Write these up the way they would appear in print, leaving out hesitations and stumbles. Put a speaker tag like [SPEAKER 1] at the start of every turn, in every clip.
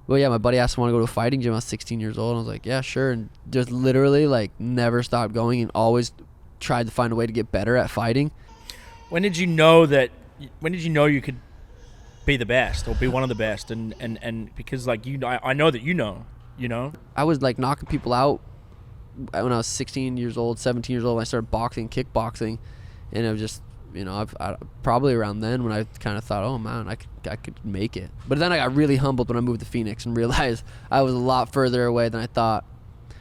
[SPEAKER 1] Well, yeah, my buddy asked me to go to a fighting gym. I was 16 years old. And I was like, yeah, sure. And just literally like never stopped going and always tried to find a way to get better at fighting.
[SPEAKER 2] When did you know you could be the best or be one of the best? And because like I know that you know.
[SPEAKER 1] I was like knocking people out when I was 16 years old, 17 years old. When I started boxing, kickboxing, and it was just, I probably around then when I kind of thought, oh man, I could make it. But then I got really humbled when I moved to Phoenix and realized I was a lot further away than I thought.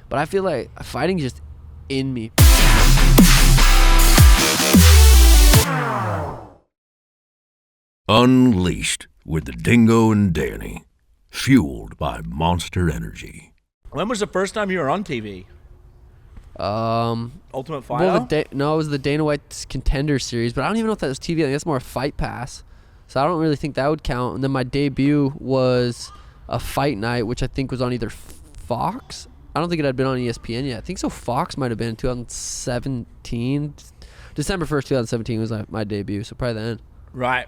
[SPEAKER 1] But I feel like fighting's just in me.
[SPEAKER 3] Unleashed with the Dingo and Danny, fueled by Monster Energy.
[SPEAKER 2] When was the first time you were on TV? Ultimate Fighter?
[SPEAKER 1] Well, no, it was the Dana White's Contender series, but I don't even know if that was TV. I think that's more a Fight Pass. So I don't really think that would count. And then my debut was a fight night, which I think was on either Fox. I don't think it had been on ESPN yet. I think so. Fox might have been in 2017. December 1st, 2017 was my debut, so probably then.
[SPEAKER 2] Right.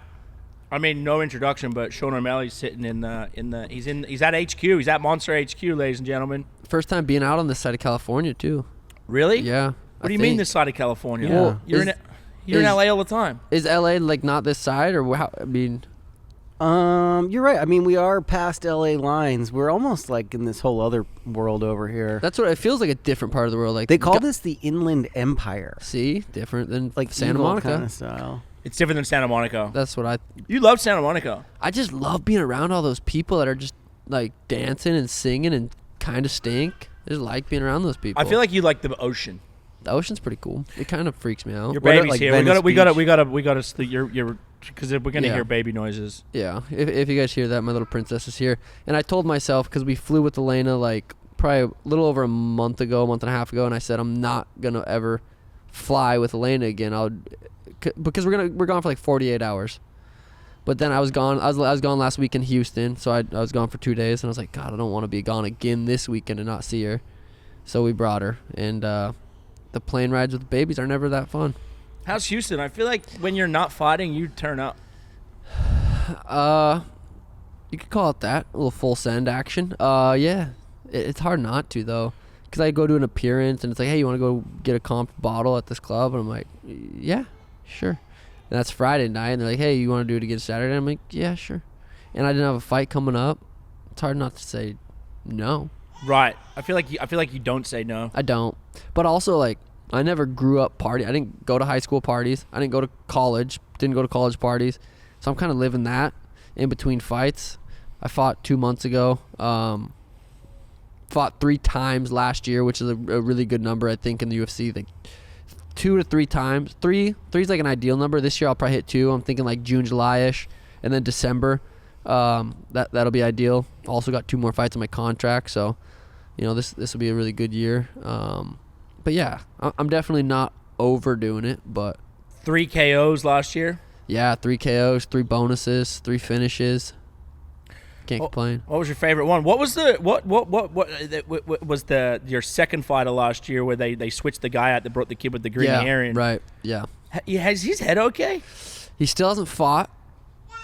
[SPEAKER 2] I mean, no introduction, but Sean O'Malley's sitting he's at HQ. He's at Monster HQ, ladies and gentlemen.
[SPEAKER 1] First time being out on this side of California too.
[SPEAKER 2] Really?
[SPEAKER 1] Yeah.
[SPEAKER 2] What do you mean this side of California?
[SPEAKER 1] Yeah. Well,
[SPEAKER 2] you're in LA all the time.
[SPEAKER 1] Is LA like not this side or how? I mean,
[SPEAKER 4] you're right. I mean, we are past LA lines. We're almost like in this whole other world over here.
[SPEAKER 1] That's what it feels like, a different part of the world. Like
[SPEAKER 4] they call this the Inland Empire.
[SPEAKER 1] See, different than
[SPEAKER 4] like
[SPEAKER 1] Santa Monica
[SPEAKER 4] kind of style.
[SPEAKER 2] It's different than Santa Monica.
[SPEAKER 1] That's what
[SPEAKER 2] You love Santa Monica.
[SPEAKER 1] I just love being around all those people that are just like dancing and singing and kind of stink. I just like being around those people.
[SPEAKER 2] I feel like you like the ocean.
[SPEAKER 1] The ocean's pretty cool. It kind of freaks me out.
[SPEAKER 2] Your baby's
[SPEAKER 4] like
[SPEAKER 2] here.
[SPEAKER 4] Venice
[SPEAKER 2] We gotta sleep. You're because we're gonna hear baby noises.
[SPEAKER 1] Yeah. If you guys hear that, my little princess is here. And I told myself, because we flew with Helena like probably a little over a month and a half ago, and I said I'm not gonna ever fly with Helena again. Because we're gone for like 48 hours. But then I was gone. I was gone last week in Houston, so I was gone for 2 days, and I was like, God, I don't want to be gone again this weekend and not see her. So we brought her, and the plane rides with the babies are never that fun.
[SPEAKER 2] How's Houston? I feel like when you're not fighting, you turn up.
[SPEAKER 1] You could call it that, a little full send action. Yeah, it's hard not to though, because I go to an appearance and it's like, hey, you want to go get a comp bottle at this club? And I'm like, yeah, sure. And that's Friday night, and they're like, hey, you want to do it again Saturday? I'm like, yeah, sure. And I didn't have a fight coming up. It's hard not to say no.
[SPEAKER 2] Right. I feel like you don't say no.
[SPEAKER 1] I don't. But also, like, I never grew up partying. I didn't go to high school parties. I didn't go to college. Didn't go to college parties. So I'm kind of living that in between fights. I fought 2 months ago. Fought 3 times last year, which is a really good number, I think, in the UFC. Like 2 to 3 times. Three is like an ideal number. This year I'll probably hit 2. I'm thinking like June, July-ish, and then December. That'll be ideal. Also got 2 more fights on my contract, so this will be a really good year. But yeah, I'm definitely not overdoing it. But
[SPEAKER 2] 3 KOs last year.
[SPEAKER 1] Yeah, 3 KOs, 3 bonuses, 3 finishes. Can't complain.
[SPEAKER 2] What was your favorite one? What was your second fight of last year where they switched the guy out that brought the kid with the green hair in?
[SPEAKER 1] Right. Yeah.
[SPEAKER 2] Has his head okay?
[SPEAKER 1] He still hasn't fought.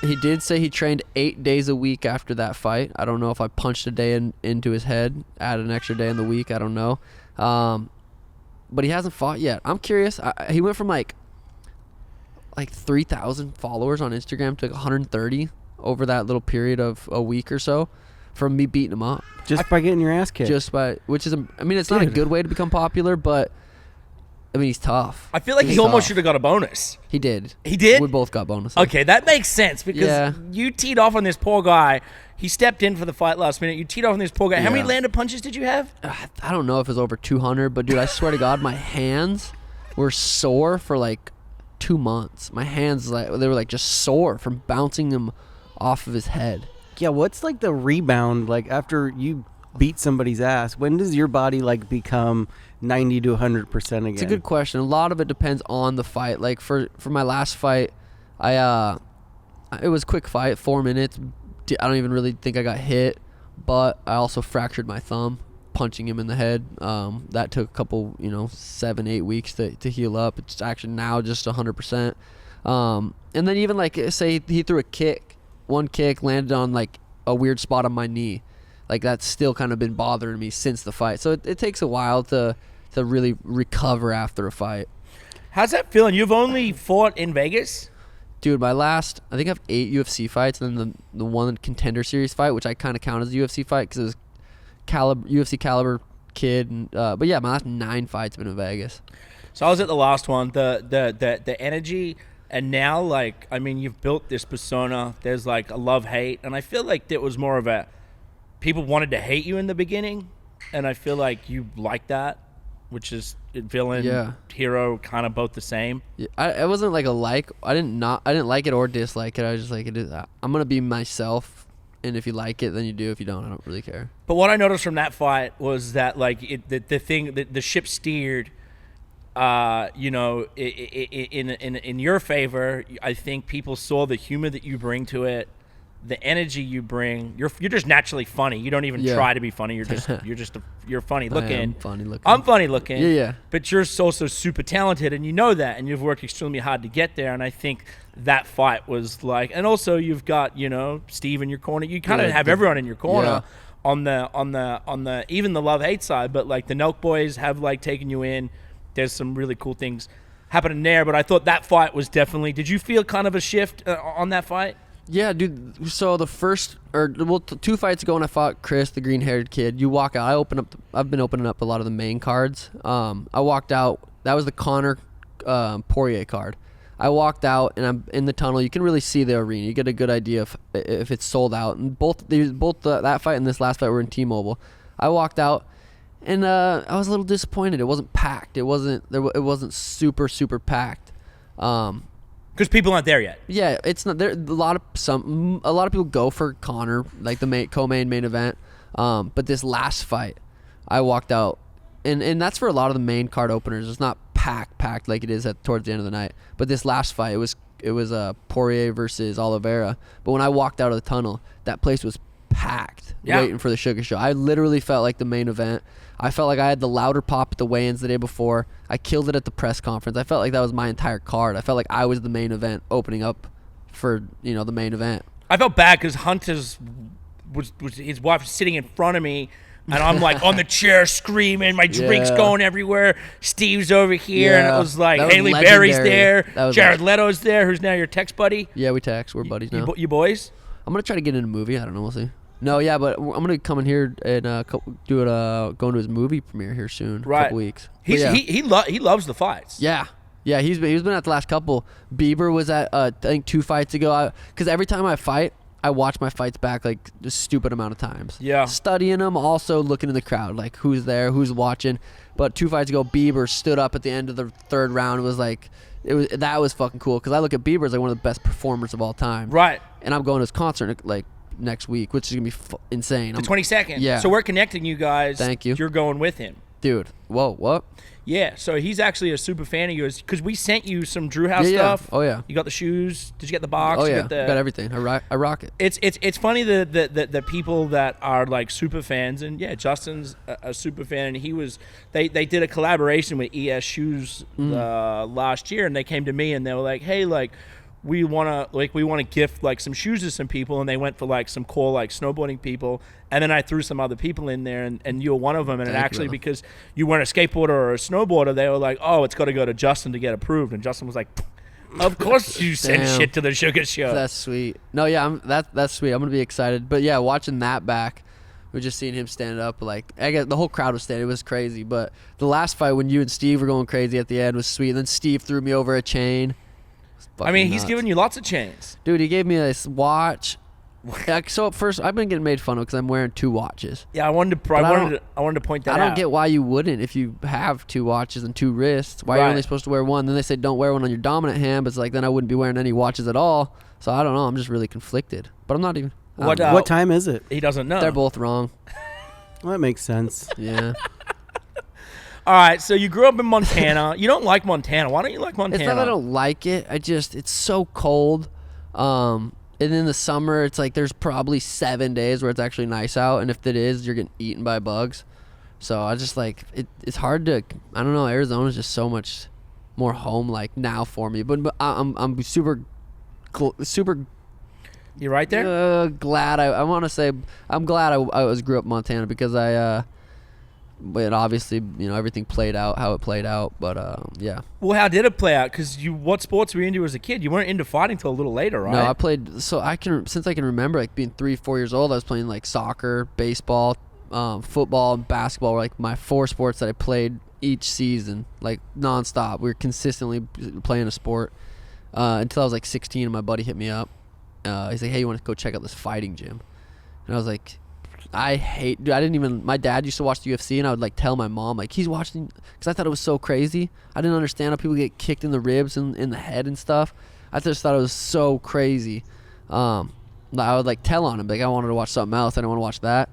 [SPEAKER 1] He did say he trained 8 days a week after that fight. I don't know if I punched a day into his head, added an extra day in the week. I don't know. But he hasn't fought yet. I'm curious. He went from like 3,000 followers on Instagram to like 130 over that little period of a week or so from me beating him up.
[SPEAKER 4] Just by getting your ass kicked.
[SPEAKER 1] Which is, it's not a good way to become popular, but he's tough.
[SPEAKER 2] I feel like he almost should have got a bonus.
[SPEAKER 1] He did.
[SPEAKER 2] He did?
[SPEAKER 1] We both got bonuses.
[SPEAKER 2] Okay, that makes sense because you teed off on this poor guy. He stepped in for the fight last minute. You teed off on this poor guy. How many landed punches did you have?
[SPEAKER 1] I don't know if it was over 200, but dude, I swear to God, my hands were sore for like 2 months. My hands, they were like just sore from bouncing them off of his head.
[SPEAKER 4] Yeah, what's like the rebound like after you beat somebody's ass? When does your body like become 90 to 100% again?
[SPEAKER 1] It's a good question. A lot of it depends on the fight. Like for my last fight, it was a quick fight, 4 minutes. I don't even really think I got hit, but I also fractured my thumb punching him in the head. That took a couple, 7-8 weeks to heal up. It's actually now just 100%. And then even like say he threw a kick, one kick landed on like a weird spot on my knee. like that's still kind of been bothering me since the fight. So it takes a while to really recover after a fight.
[SPEAKER 2] How's that feeling? You've only fought in Vegas?
[SPEAKER 1] Dude, I think I have 8 UFC fights, and then the one Contender series fight, which I kind of count as a UFC fight because it was UFC caliber kid. And, but yeah, my last 9 fights have been in Vegas.
[SPEAKER 2] So I was at the last one. The energy, and now, like, I mean, you've built this persona. There's like a love-hate, and I feel like there was more of a people wanted to hate you in the beginning, and I feel like you like that, which is villain, hero, kind of both the same.
[SPEAKER 1] Yeah, I wasn't like I didn't like it or dislike it. I was just like, I'm gonna be myself, and if you like it, then you do. If you don't, I don't really care.
[SPEAKER 2] But what I noticed from that fight was that like the ship steered. You know, in your favor. I think people saw the humor that you bring to it, the energy you bring. You're just naturally funny. You don't even try to be funny. You're funny looking.
[SPEAKER 1] I'm funny looking.
[SPEAKER 2] I'm funny looking.
[SPEAKER 1] Yeah.
[SPEAKER 2] But you're also super talented, and you know that, and you've worked extremely hard to get there. And I think that fight was like, and also you've got Steve in your corner. You kind of have everyone in your corner. On the even the love-hate side, but like the Nelk boys have like taken you in. There's some really cool things happening there, but I thought that fight was definitely. Did you feel kind of a shift on that fight?
[SPEAKER 1] Yeah, dude. So the first 2 fights ago when I fought Chris, the green-haired kid, you walk out. I've been opening up a lot of the main cards. I walked out. That was the Conor Poirier card. I walked out and I'm in the tunnel. You can really see the arena. You get a good idea if it's sold out. And both that fight and this last fight were in T-Mobile. I walked out. And I was a little disappointed. It wasn't packed. It wasn't super packed.
[SPEAKER 2] Because people aren't there yet.
[SPEAKER 1] Yeah, it's not there. A lot of people go for Conor, like the co-main main event. But this last fight, I walked out, and that's for a lot of the main card openers. It's not packed like it is towards the end of the night. But this last fight, it was Poirier versus Oliveira. But when I walked out of the tunnel, that place was packed, waiting for the Sugar Show. I literally felt like the main event. I felt like I had the louder pop at the weigh-ins the day before. I killed it at the press conference. I felt like that was my entire card. I felt like I was the main event opening up for the main event.
[SPEAKER 2] I felt bad because Hunter's was his wife was sitting in front of me, and I'm like on the chair screaming. My drink's going everywhere. Steve's over here, and it was like Haley Berry's there. Jared Leto's there, who's now your text buddy.
[SPEAKER 1] Yeah, we text. We're buddies now.
[SPEAKER 2] You boys?
[SPEAKER 1] I'm gonna try to get in a movie. I don't know. We'll see. No, yeah, but I'm gonna come in here and going to his movie premiere here soon.
[SPEAKER 2] Right.
[SPEAKER 1] A couple weeks.
[SPEAKER 2] He loves the fights.
[SPEAKER 1] Yeah, he's been at the last couple. Bieber was at I think 2 fights ago. Because every time I fight, I watch my fights back like a stupid amount of times.
[SPEAKER 2] Yeah.
[SPEAKER 1] Studying them, also looking in the crowd, like who's there, who's watching. But 2 fights ago, Bieber stood up at the end of the 3rd round. That was fucking cool because I look at Bieber as like one of the best performers of all time.
[SPEAKER 2] Right.
[SPEAKER 1] And I'm going to his concert like next week, which is gonna be insane.
[SPEAKER 2] The 22nd.
[SPEAKER 1] Yeah.
[SPEAKER 2] So we're connecting you guys.
[SPEAKER 1] Thank you.
[SPEAKER 2] You're going with him,
[SPEAKER 1] dude. Whoa, what?
[SPEAKER 2] Yeah. So he's actually a super fan of yours because we sent you some Drew House stuff.
[SPEAKER 1] Oh yeah.
[SPEAKER 2] You got the shoes. Did you get the box?
[SPEAKER 1] Oh
[SPEAKER 2] you
[SPEAKER 1] yeah.
[SPEAKER 2] got
[SPEAKER 1] everything. I rock it.
[SPEAKER 2] It's funny the people that are like super fans, and Justin's a super fan, and they did a collaboration with ES Shoes last year, and they came to me and they were like, hey, like. We want to gift like some shoes to some people, and they went for like some cool like snowboarding people, and then I threw some other people in there, and you were one of them, and because you weren't a skateboarder or a snowboarder, they were like, oh, it's got to go to Justin to get approved, and Justin was like, of course you send shit to the Sugar Show.
[SPEAKER 1] That's sweet. No, yeah, that's sweet. I'm gonna be excited, but yeah, watching that back, we're just seeing him stand up, like I guess the whole crowd was standing. It was crazy, but the last fight when you and Steve were going crazy at the end was sweet. And then Steve threw me over a chain.
[SPEAKER 2] I mean,
[SPEAKER 1] nuts.
[SPEAKER 2] He's giving you lots of chains.
[SPEAKER 1] Dude, he gave me this watch. So at first, I've been getting made fun of because I'm wearing 2 watches.
[SPEAKER 2] Yeah, I wanted to point that out.
[SPEAKER 1] I don't get why you wouldn't if you have 2 watches and 2 wrists. Why are you only supposed to wear one? Then they say don't wear one on your dominant hand, but it's like then I wouldn't be wearing any watches at all. So I don't know. I'm just really conflicted. But I'm not even.
[SPEAKER 4] What time is it?
[SPEAKER 2] He doesn't know.
[SPEAKER 1] They're both wrong.
[SPEAKER 4] Well, that makes sense.
[SPEAKER 1] Yeah.
[SPEAKER 2] All right, so you grew up in Montana. You don't like Montana. Why don't you like Montana?
[SPEAKER 1] It's not that I don't like it. It's so cold. And in the summer, it's like there's probably 7 days where it's actually nice out. And if it is, you're getting eaten by bugs. So I just like, it's hard to, I don't know, Arizona's just so much more home-like now for me. But I'm super
[SPEAKER 2] You right there?
[SPEAKER 1] Glad I want to say I'm glad I was grew up in Montana because but obviously everything played out how it played out. But yeah.
[SPEAKER 2] Well, how did it play out? Because what sports were you into as a kid? You weren't into fighting till a little later, right?
[SPEAKER 1] No, I played. So since I can remember, like being 3-4 years old, I was playing like soccer, baseball, football, and basketball were like my 4 sports that I played each season, like nonstop. We were consistently playing a sport until I was like 16, and my buddy hit me up. He's like, "Hey, you want to go check out this fighting gym?" And I was like, I didn't even, my dad used to watch the UFC, and I would like tell my mom, like, he's watching, because I thought it was so crazy. I didn't understand how people get kicked in the ribs and in the head and stuff. I just thought it was so crazy. I would like tell on him, like, I wanted to watch something else. I didn't want to watch that.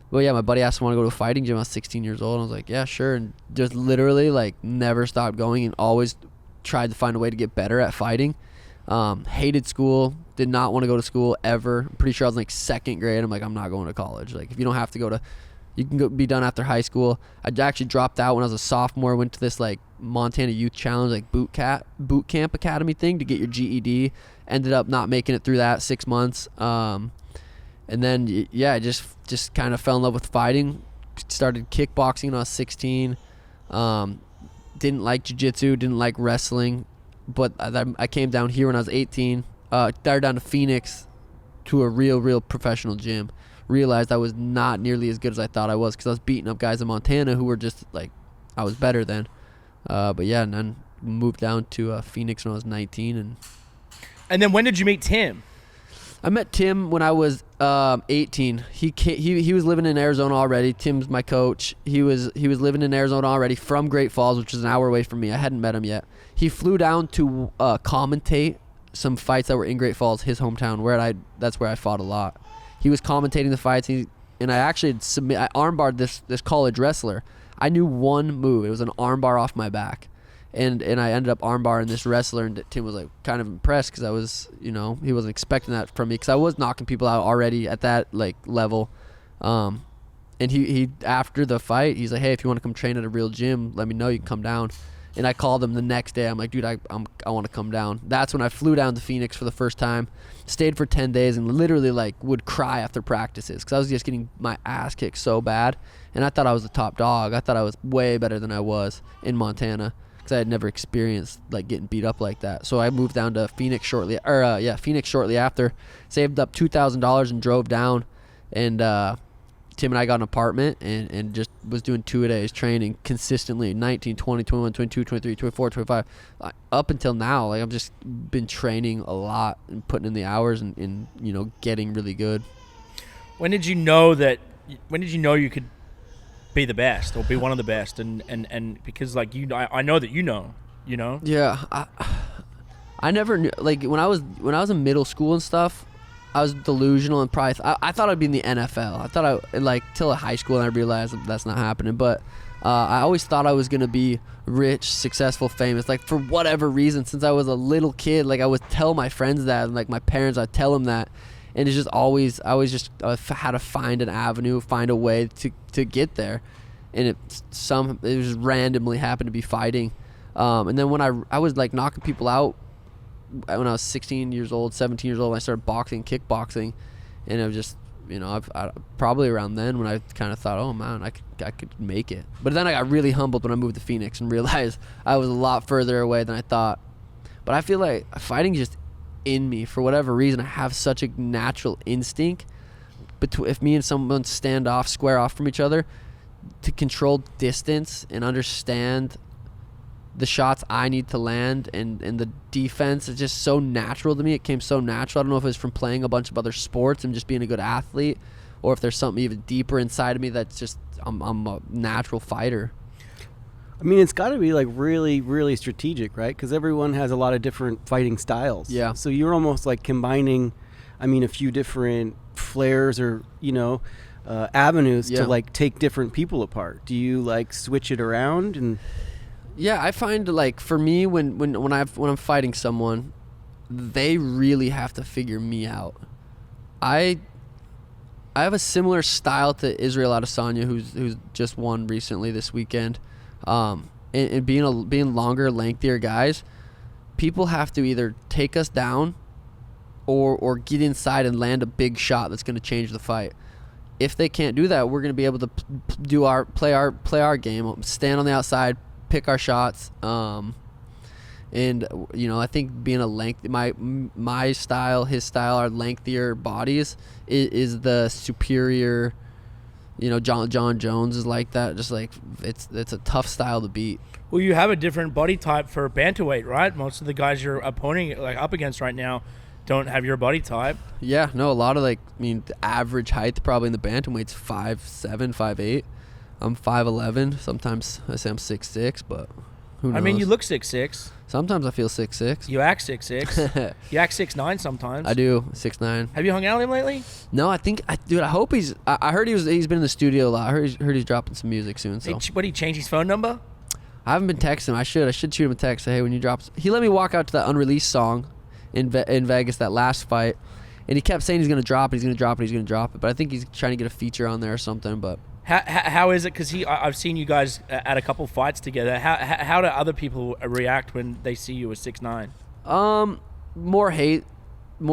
[SPEAKER 1] Well, yeah, my buddy asked me to go to a fighting gym. I was 16 years old. And I was like, yeah, sure. And just literally like never stopped going and always tried to find a way to get better at fighting. Hated school, did not want to go to school ever. I'm pretty sure I was in like 2nd grade. I'm like, I'm not going to college. Like, if you don't have to go to, you can go be done after high school. I actually dropped out when I was a sophomore, went to this like Montana Youth Challenge, like boot camp academy thing to get your GED. Ended up not making it through that 6 months. And then, yeah, I just kind of fell in love with fighting. Started kickboxing when I was 16. Didn't like jiu-jitsu, didn't like wrestling. But I came down here when I was 18. Started down to Phoenix to a real professional gym. Realized I was not nearly as good as I thought I was because I was beating up guys in Montana who were just like, I was better than. But yeah, and then moved down to Phoenix when I was 19.
[SPEAKER 2] And then when did you meet Tim?
[SPEAKER 1] I met Tim when I was 18. He was living in Arizona already. Tim's my coach. He was living in Arizona already from Great Falls, which is an hour away from me. I hadn't met him yet. He flew down to commentate some fights that were in Great Falls, his hometown, that's where I fought a lot. He was commentating the fights, and I actually I armbarred this college wrestler. I knew one move. It was an armbar off my back. And I ended up armbarring this wrestler, and Tim was like kind of impressed because I was, he wasn't expecting that from me because I was knocking people out already at that like level. And he after the fight, he's like, "Hey, if you want to come train at a real gym, let me know. You can come down." And I called him the next day. I'm like, "Dude, I want to come down." That's when I flew down to Phoenix for the first time. Stayed for 10 days and literally like would cry after practices because I was just getting my ass kicked so bad. And I thought I was the top dog. I thought I was way better than I was in Montana. I had never experienced like getting beat up like that. So I moved down to Phoenix shortly after, saved up $2,000 and drove down, and Tim and I got an apartment and just was doing 2-a-days training consistently, 19, 20, 21, 22, 23, 24, 25, up until now. Like I've just been training a lot and putting in the hours and getting really good.
[SPEAKER 2] When did you know you could be the best or be one of the best and because like I know that you know.
[SPEAKER 1] Yeah, I never knew, like when I was in middle school and stuff, I was delusional and probably I thought I'd be in the NFL. I thought I like till high school, and I realized that's not happening. But I always thought I was gonna be rich, successful, famous. Like for whatever reason, since I was a little kid, like I would tell my friends that, and like my parents, I'd tell them that. And it's just always, I always just had to find an avenue, find a way to get there. And it just randomly happened to be fighting. And then when I was like knocking people out when I was 16 years old, 17 years old, I started kickboxing. And it was just, I probably around then when I kind of thought, oh man, I could make it. But then I got really humbled when I moved to Phoenix and realized I was a lot further away than I thought. But I feel like fighting just in me for whatever reason. I have such a natural instinct if me and someone square off from each other, to control distance and understand the shots I need to land and the defense is just so natural to me. It came so natural. I don't know if it was from playing a bunch of other sports and just being a good athlete, or if there's something even deeper inside of me that's just I'm a natural fighter.
[SPEAKER 4] I mean, it's got to be like really, really strategic, right? Because everyone has a lot of different fighting styles.
[SPEAKER 1] Yeah.
[SPEAKER 4] So you're almost like combining, a few different flares or, avenues to like take different people apart. Do you like switch it around? And
[SPEAKER 1] yeah, I find like for me when I'm fighting someone, they really have to figure me out. I have a similar style to Israel Adesanya, who's just won recently this weekend. And being longer, lengthier guys, people have to either take us down or get inside and land a big shot that's going to change the fight. If they can't do that, we're going to be able to play our game, stand on the outside, pick our shots. And I think being my style, his style, our lengthier bodies is the superior. John Jones is like that. Just like it's a tough style to beat.
[SPEAKER 2] Well, you have a different body type for bantamweight, right? Most of the guys you're up against right now don't have your body type.
[SPEAKER 1] Yeah, no, a lot of the average height probably in the bantamweight's 5'7", 5'8". I'm 5'11". Sometimes I say I'm 6'6", but who knows?
[SPEAKER 2] I mean, you look 6'6".
[SPEAKER 1] Sometimes I feel 6'6".
[SPEAKER 2] You act 6'6". You act 6'9" sometimes.
[SPEAKER 1] I do 6'9".
[SPEAKER 2] Have you hung out with him lately?
[SPEAKER 1] No, I hope he's. I heard he's been in the studio a lot. I heard he's dropping some music soon. So.
[SPEAKER 2] What, he changed his phone number?
[SPEAKER 1] I haven't been texting him. I should shoot him a text. Say, hey, when you drop. He let me walk out to that unreleased song in Vegas, that last fight, and he kept saying he's gonna drop it. He's gonna drop it. He's gonna drop it. But I think he's trying to get a feature on there or something. But.
[SPEAKER 2] How is it? Because I've seen you guys at a couple fights together. How do other people react when they see you as 6'9"?
[SPEAKER 1] More hate.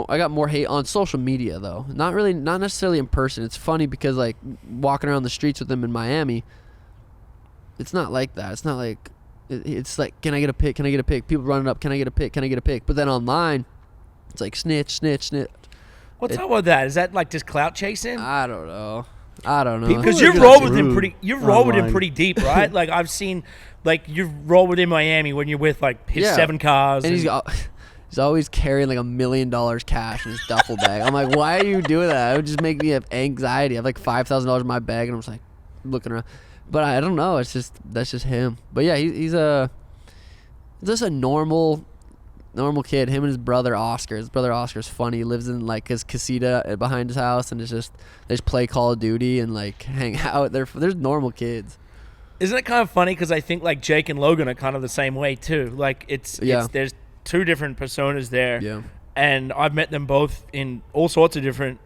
[SPEAKER 1] I got more hate on social media though. Not necessarily in person. It's funny because walking around the streets with them in Miami, it's not like that. It's not like it's like, can I get a pic? Can I get a pic? People running up, can I get a pic? Can I get a pic? But then online, it's like snitch, snitch, snitch.
[SPEAKER 2] What's up with that? Is that just clout chasing?
[SPEAKER 1] I don't know.
[SPEAKER 2] Because you've rolled with him pretty deep, right? I've seen, you've rolled with him in Miami when you're with his 7 cars.
[SPEAKER 1] And he's always carrying $1 million cash in his duffel bag. I'm like, why are you doing that? It would just make me have anxiety. I have $5,000 in my bag, and I'm just looking around. But I don't know. That's just him. But yeah, he's just a normal kid. Him and his brother Oscar. His brother Oscar's funny. He lives in his casita behind his house, and they just play Call of Duty and hang out. There's normal kids.
[SPEAKER 2] Isn't it kind of funny? Because I think Jake and Logan are kind of the same way too. There's 2 different personas there.
[SPEAKER 1] Yeah.
[SPEAKER 2] And I've met them both in all sorts of different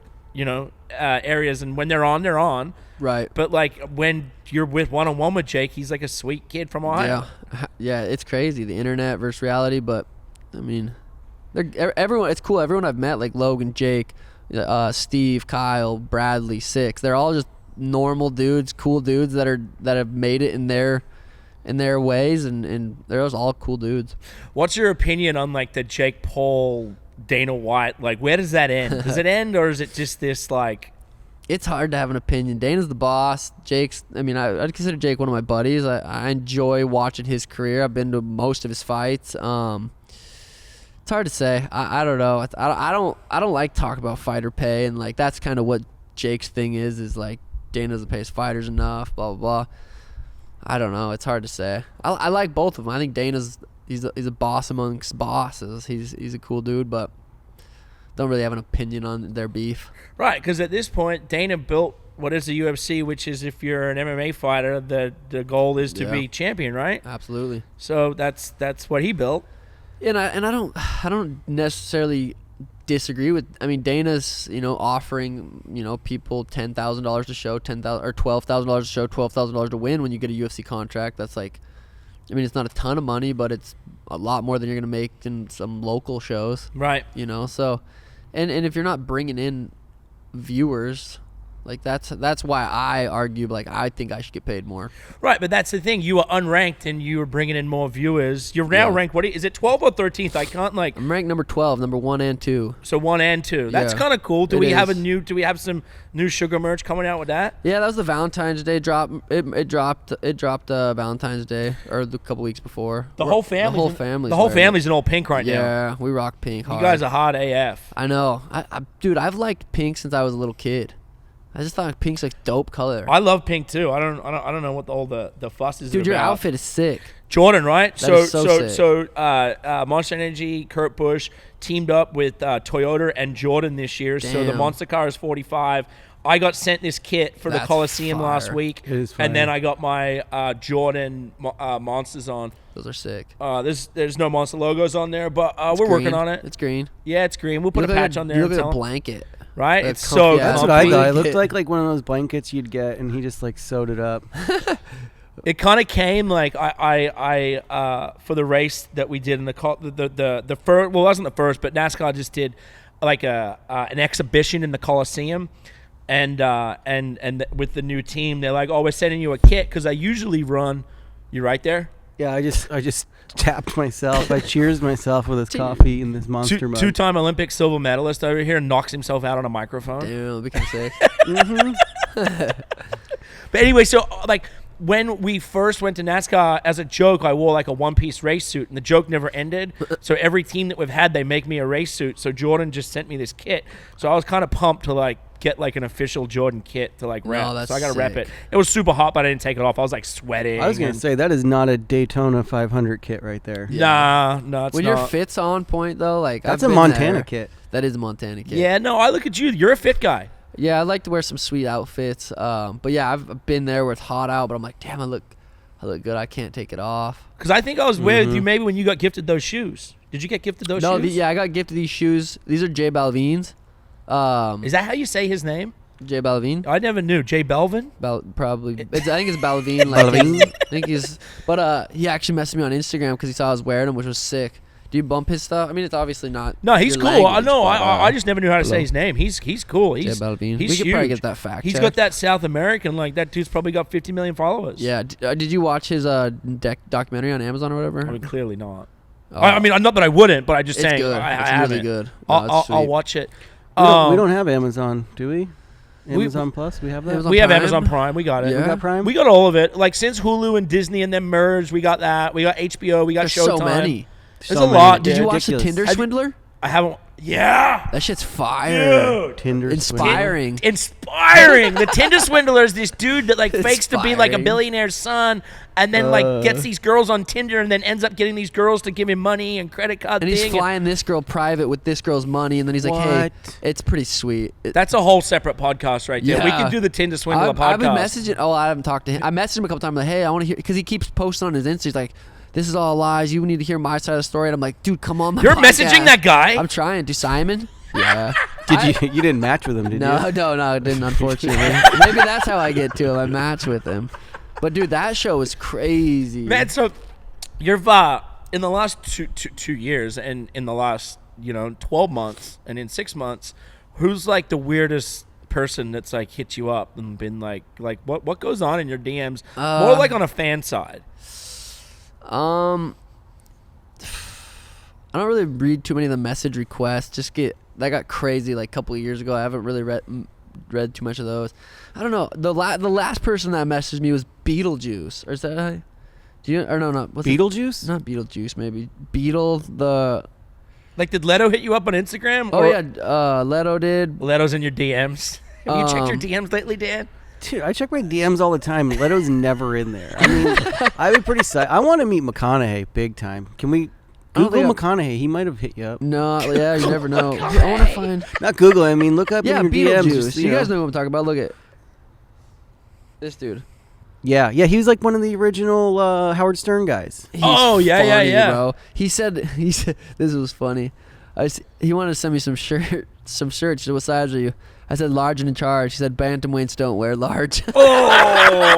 [SPEAKER 2] areas, and when they're on, they're on.
[SPEAKER 1] Right.
[SPEAKER 2] But when you're with one-on-one with Jake, he's a sweet kid from Ohio.
[SPEAKER 1] Yeah, it's crazy, the internet versus reality. But I mean, everyone. It's cool. Everyone I've met, like Logan, Jake, Steve, Kyle, Bradley, Six. They're all just normal dudes, cool dudes that have made it in their ways, and they're just all cool dudes.
[SPEAKER 2] What's your opinion on the Jake Paul, Dana White? Where does that end? Does it end, or is it just this
[SPEAKER 1] It's hard to have an opinion. Dana's the boss. I'd consider Jake one of my buddies. I enjoy watching his career. I've been to most of his fights. It's hard to say. I don't know. I don't like talk about fighter pay, and that's kind of what Jake's thing is Dana doesn't pay his fighters enough. Blah blah blah. I don't know. It's hard to say. I like both of them. I think Dana's he's a boss amongst bosses. He's a cool dude, but don't really have an opinion on their beef. Right,
[SPEAKER 2] because at this point, Dana built what is the UFC, which is if you're an MMA fighter, the goal is to be champion, right?
[SPEAKER 1] Absolutely.
[SPEAKER 2] So that's what he built.
[SPEAKER 1] And I don't necessarily disagree with. Dana's offering people $10,000 to show, $10,000 or $12,000 to show, $12,000 to win when you get a UFC contract. That's it's not a ton of money, but it's a lot more than you're gonna make in some local shows,
[SPEAKER 2] right?
[SPEAKER 1] So, and if you're not bringing in viewers, that's why I argue I think I should get paid more.
[SPEAKER 2] Right, but that's the thing. You were unranked and you were bringing in more viewers. You're now ranked. What is it? 12th or 13th? I can't
[SPEAKER 1] I'm ranked number 12, number 1 and 2.
[SPEAKER 2] So 1 and 2. That's kind of cool. Do we have some new sugar merch coming out with that?
[SPEAKER 1] Yeah, that was the Valentine's Day drop. It dropped Valentine's Day or a couple weeks before.
[SPEAKER 2] The whole family's in all pink right now.
[SPEAKER 1] Yeah, we rock pink hard.
[SPEAKER 2] You guys are hot AF.
[SPEAKER 1] I know. Dude, I've liked pink since I was a little kid. I just thought pink's dope color.
[SPEAKER 2] I love pink too. I don't know what all the fuss is.
[SPEAKER 1] Dude, your
[SPEAKER 2] about.
[SPEAKER 1] Outfit is sick.
[SPEAKER 2] Jordan, right?
[SPEAKER 1] That is so sick.
[SPEAKER 2] So Monster Energy, Kurt Busch teamed up with Toyota and Jordan this year.
[SPEAKER 1] Damn.
[SPEAKER 2] So the Monster car is 45. I got sent this kit for the Coliseum last week, and then I got my Jordan Monsters on.
[SPEAKER 1] Those are sick.
[SPEAKER 2] There's no Monster logos on there, but we're working on it.
[SPEAKER 1] It's green.
[SPEAKER 2] Yeah, it's green. We'll put a patch on there.
[SPEAKER 1] You look like a blanket.
[SPEAKER 2] Right?
[SPEAKER 1] That's
[SPEAKER 2] it's so
[SPEAKER 4] That's what I thought. It looked like one of those blankets you'd get, and he just sewed it up.
[SPEAKER 2] It kind of came I for the race that we did in the first. Well, it wasn't the first, but NASCAR just did an exhibition in the Coliseum, and with the new team, they're like, "Oh, we're sending you a kit," because I usually run. You right there?
[SPEAKER 4] Yeah, I just tapped myself. I cheers myself with this coffee in this monster mug.
[SPEAKER 2] Two-time Olympic silver medalist over here knocks himself out on a microphone.
[SPEAKER 1] Damn, it'll be kind of sick.
[SPEAKER 2] But anyway, so like when we first went to NASCAR, as a joke, I wore like a one-piece race suit, and the joke never ended. So every team that we've had, they make me a race suit. So Jordan just sent me this kit. So I was kind of pumped to like get like an official Jordan kit to like rep.
[SPEAKER 1] that's
[SPEAKER 2] so I got to rep it.
[SPEAKER 1] sick.
[SPEAKER 2] It was super hot, but I didn't take it off. I was like sweating.
[SPEAKER 4] I was gonna say that is not a Daytona 500 kit right there.
[SPEAKER 2] Nah, it's
[SPEAKER 1] when
[SPEAKER 2] not.
[SPEAKER 1] your fit's on point though, like
[SPEAKER 4] That's
[SPEAKER 1] I've
[SPEAKER 4] a
[SPEAKER 1] been
[SPEAKER 4] Montana
[SPEAKER 1] there.
[SPEAKER 4] kit.
[SPEAKER 1] That is a Montana kit.
[SPEAKER 2] Yeah, no, I look at you. You're a fit guy.
[SPEAKER 1] Yeah, I like to wear some sweet outfits. But yeah, I've been there where it's hot out, but I'm like, damn, I look good. I can't take it off.
[SPEAKER 2] Because I think I was with you maybe when you got gifted those shoes. Did you get gifted those shoes?
[SPEAKER 1] Yeah, I got gifted these shoes. These are J Balvin's.
[SPEAKER 2] Is that how you say his name?
[SPEAKER 1] J Balvin.
[SPEAKER 2] I never knew. Jay Belvin?
[SPEAKER 1] Probably. I think it's Balvin. Like,
[SPEAKER 4] Balvin?
[SPEAKER 1] I think he's. But he actually messaged me on Instagram because he saw I was wearing them, which was sick. Do you bump his stuff? I mean, it's obviously not.
[SPEAKER 2] No, he's
[SPEAKER 1] your
[SPEAKER 2] cool.
[SPEAKER 1] language, but,
[SPEAKER 2] I just never knew how to say his name. He's cool.
[SPEAKER 1] J
[SPEAKER 2] He's
[SPEAKER 1] Balvin.
[SPEAKER 2] He's
[SPEAKER 1] We could probably
[SPEAKER 2] huge.
[SPEAKER 1] get that fact.
[SPEAKER 2] He's
[SPEAKER 1] checked.
[SPEAKER 2] got that South American, like that dude's probably got 50 million followers.
[SPEAKER 1] Yeah. Did you watch his documentary on Amazon or whatever?
[SPEAKER 2] I mean, clearly not.
[SPEAKER 1] Oh.
[SPEAKER 2] I mean, not that I wouldn't, but I just
[SPEAKER 1] It's
[SPEAKER 2] saying.
[SPEAKER 1] good.
[SPEAKER 2] I
[SPEAKER 1] It's
[SPEAKER 2] haven't.
[SPEAKER 1] really good. No, it's
[SPEAKER 2] I'll
[SPEAKER 1] sweet.
[SPEAKER 2] watch it.
[SPEAKER 4] We don't have Amazon, do we? Amazon Plus, we have that.
[SPEAKER 1] Amazon
[SPEAKER 2] We have
[SPEAKER 1] Prime?
[SPEAKER 2] Amazon Prime. We got it.
[SPEAKER 1] Yeah.
[SPEAKER 4] We got Prime.
[SPEAKER 2] We got all of it. Like since Hulu and Disney and them merged, we got that. We got HBO. We got
[SPEAKER 1] There's
[SPEAKER 2] Showtime.
[SPEAKER 1] so many.
[SPEAKER 2] There's
[SPEAKER 4] So
[SPEAKER 2] a
[SPEAKER 4] many.
[SPEAKER 2] lot.
[SPEAKER 1] Did you
[SPEAKER 2] dude.
[SPEAKER 1] watch the
[SPEAKER 4] Ridiculous.
[SPEAKER 1] Tinder Swindler?
[SPEAKER 2] I haven't. Yeah.
[SPEAKER 1] That shit's fire.
[SPEAKER 2] Dude.
[SPEAKER 4] Tinder
[SPEAKER 1] Inspiring.
[SPEAKER 2] Inspiring. The Tinder swindler is this dude that like fakes to be like a
[SPEAKER 1] Inspiring.
[SPEAKER 2] billionaire's son, and then like gets these girls on Tinder, and then ends up getting these girls to give him money and credit card
[SPEAKER 1] And he's
[SPEAKER 2] thing.
[SPEAKER 1] flying this girl private with this girl's money, and then he's like, "Hey,
[SPEAKER 4] What?
[SPEAKER 1] it's pretty sweet."
[SPEAKER 2] That's a whole separate podcast right there. We
[SPEAKER 1] Yeah.
[SPEAKER 2] can do the Tinder swindler
[SPEAKER 1] I've
[SPEAKER 2] podcast.
[SPEAKER 1] been messaging. Oh, I haven't talked to him. I messaged him a couple times. Like, hey, I want to hear because he keeps posting on his Insta. He's like, "This is all lies. You need to hear my side of the story." And I'm like, "Dude, come on, my
[SPEAKER 2] You're
[SPEAKER 1] podcast."
[SPEAKER 2] messaging that guy.
[SPEAKER 1] I'm trying to Simon. Yeah.
[SPEAKER 4] Did you didn't match with him, did
[SPEAKER 1] No,
[SPEAKER 4] you?
[SPEAKER 1] no, I didn't. Unfortunately, maybe that's how I get to him. I match with him. But dude, that show was crazy.
[SPEAKER 2] Man, so you're in the last two years, and in the last 12 months, and in 6 months, who's like the weirdest person that's like hit you up and been like what goes on in your DMs? More like on a fan side.
[SPEAKER 1] I don't really read too many of the message requests. That got crazy like a couple of years ago. I haven't really read too much of those. I don't know. The last person that messaged me was Beetlejuice. Or is that do you or no what's
[SPEAKER 4] Beetlejuice?
[SPEAKER 1] Not Beetlejuice, maybe Beetle the.
[SPEAKER 2] Like, did Leto hit you up on Instagram?
[SPEAKER 1] Oh yeah, Leto did.
[SPEAKER 2] Leto's in your DMs. Have you checked your DMs lately, Dan?
[SPEAKER 4] Dude, I check my DMs all the time. Leto's never in there. I mean, I'd be pretty I want to meet McConaughey big time. Can we Google McConaughey? He might have hit you up.
[SPEAKER 1] No, yeah, you never know. I want to find.
[SPEAKER 4] Not Google. I mean, look up
[SPEAKER 1] Yeah,
[SPEAKER 4] in your DMs.
[SPEAKER 1] Beetlejuice.
[SPEAKER 4] Just,
[SPEAKER 1] You guys know who I'm talking about. Look at this dude.
[SPEAKER 4] Yeah, he was like one of the original Howard Stern guys.
[SPEAKER 1] He's
[SPEAKER 2] Yeah,
[SPEAKER 1] funny,
[SPEAKER 2] yeah.
[SPEAKER 1] bro. He said this was funny. He wanted to send me some shirts. What size are you? I said large and in charge. He said bantamweights don't wear large.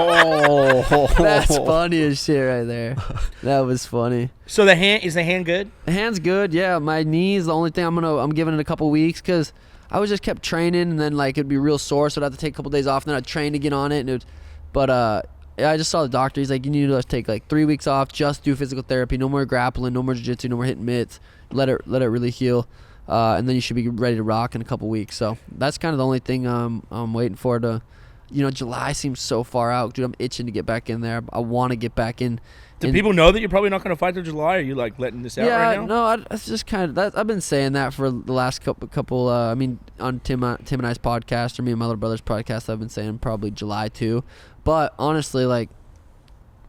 [SPEAKER 4] Oh,
[SPEAKER 1] That's funny as shit right there. That was funny.
[SPEAKER 2] So is the hand good?
[SPEAKER 1] The hand's good. Yeah, my knee's the only thing I'm giving it a couple weeks because I was just kept training and then like it'd be real sore, so I'd have to take a couple days off and then I'd train to get on it. Yeah, I just saw the doctor. He's like, you need to take like 3 weeks off, just do physical therapy, no more grappling, no more jiu-jitsu, no more hitting mitts. Let it really heal, and then you should be ready to rock in a couple weeks. So that's kind of the only thing I'm waiting for to, July seems so far out, dude. I'm itching to get back in there. I want to get back in.
[SPEAKER 2] Do people know that you're probably not going to fight till July? Or are you like letting this out right now?
[SPEAKER 1] No, it's just kind of that. I've been saying that for the last couple. I mean, on Tim and I's podcast or me and my little brother's podcast, I've been saying probably July too. But honestly, like,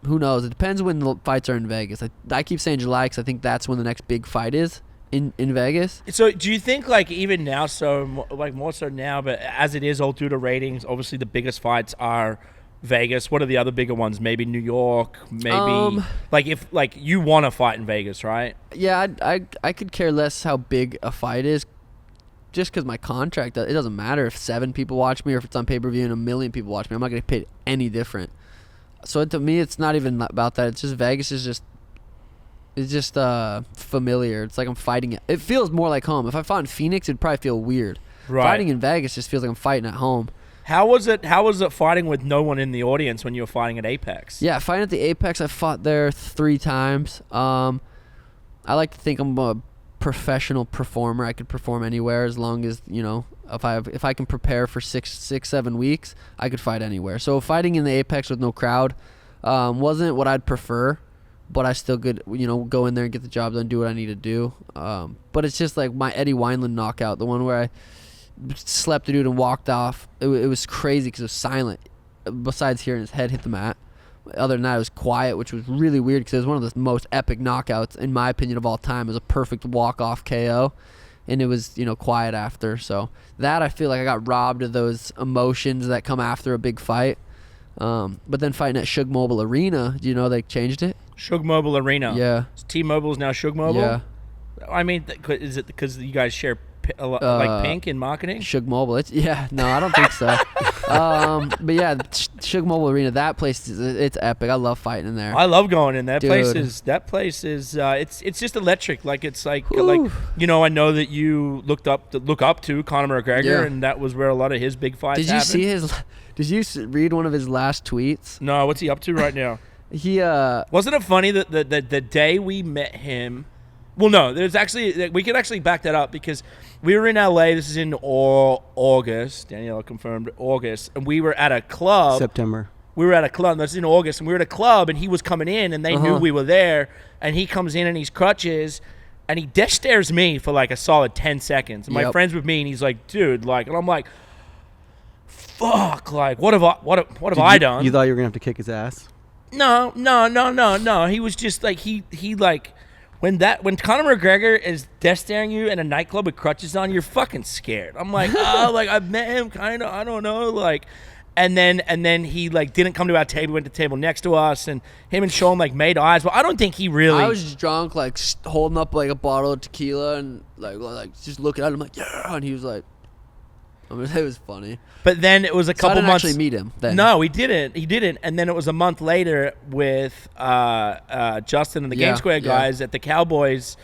[SPEAKER 1] who knows? It depends when the fights are in Vegas. I keep saying July because I think that's when the next big fight is in Vegas.
[SPEAKER 2] So do you think like even now, more so now, but as it is all due to ratings, obviously the biggest fights are Vegas. What are the other bigger ones? Maybe New York. Maybe like if like you want to fight in Vegas, right?
[SPEAKER 1] Yeah, I could care less how big a fight is. Just because my contract, it doesn't matter if 7 people watch me or if it's on pay-per-view and 1 million people watch me. I'm not going to get paid any different. So to me, it's not even about that. It's just Vegas is just It's just familiar. It's like I'm fighting it. It feels more like home. If I fought in Phoenix, it'd probably feel weird.
[SPEAKER 2] Right.
[SPEAKER 1] Fighting in Vegas just feels like I'm fighting at home.
[SPEAKER 2] How was it fighting with no one in the audience when you were fighting at Apex?
[SPEAKER 1] Yeah, fighting at the Apex, I fought there 3 times. I like to think I'm a professional performer. I could perform anywhere as long as, you know, if I can prepare for 6-7 weeks, I could fight anywhere. So fighting in the Apex with no crowd wasn't what I'd prefer, but I still could, you know, go in there and get the job done, do what I need to do. But it's just like my Eddie Wineland knockout, the one where I slept the dude and walked off. It was crazy because it was silent, besides hearing his head hit the mat. Other than that, it was quiet, which was really weird because it was one of the most epic knockouts, in my opinion, of all time. It was a perfect walk-off KO, and it was, you know, quiet after. So that, I feel like I got robbed of those emotions that come after a big fight. But then fighting at Suge Mobile Arena, do you know they changed it?
[SPEAKER 2] Suge Mobile Arena.
[SPEAKER 1] Yeah.
[SPEAKER 2] T-Mobile is now Suge Mobile?
[SPEAKER 1] Yeah.
[SPEAKER 2] I mean, is it because you guys share like pink in marketing?
[SPEAKER 1] Suge Mobile. No, I don't think so. But yeah, Suge Mobile Arena, that place it's epic. I love fighting in there.
[SPEAKER 2] I love going in. That
[SPEAKER 1] Dude.
[SPEAKER 2] place is it's just electric. Like it's like you know, I know that you look up to Conor McGregor,
[SPEAKER 1] Yeah.
[SPEAKER 2] and that was where a lot of his big fights happened.
[SPEAKER 1] Did you read one of his last tweets?
[SPEAKER 2] No, what's he up to right now?
[SPEAKER 1] He
[SPEAKER 2] wasn't it funny that the day we met him. Well, no, we could actually back that up because we were in LA. This is in August. Danielle confirmed August, and we were at a club.
[SPEAKER 4] September.
[SPEAKER 2] We were at a club. This is in August, and we were at a club, and he was coming in, and they knew we were there. And he comes in, and he's crutches, and he death stares me for like a solid 10 seconds. And my friend's with me, and he's like, "Dude, like," and I'm like, "Fuck, like, what have I done?"
[SPEAKER 4] You thought you were gonna have to kick his ass?
[SPEAKER 2] No. He was just like he like. When Conor McGregor is death staring you in a nightclub with crutches on, you're fucking scared. I'm like, oh, like I've met him, kind of, I don't know, like, and then he like didn't come to our table, went to the table next to us, and him and Sean like made eyes, but I don't think he really.
[SPEAKER 1] I was just drunk, like holding up like a bottle of tequila and like just looking at him like, yeah, and he was like, I mean, it was funny.
[SPEAKER 2] But then it was a couple
[SPEAKER 1] I didn't
[SPEAKER 2] months.
[SPEAKER 1] actually meet him then.
[SPEAKER 2] No, he didn't. And then it was a month later with Justin and the Game Square guys at the Cowboys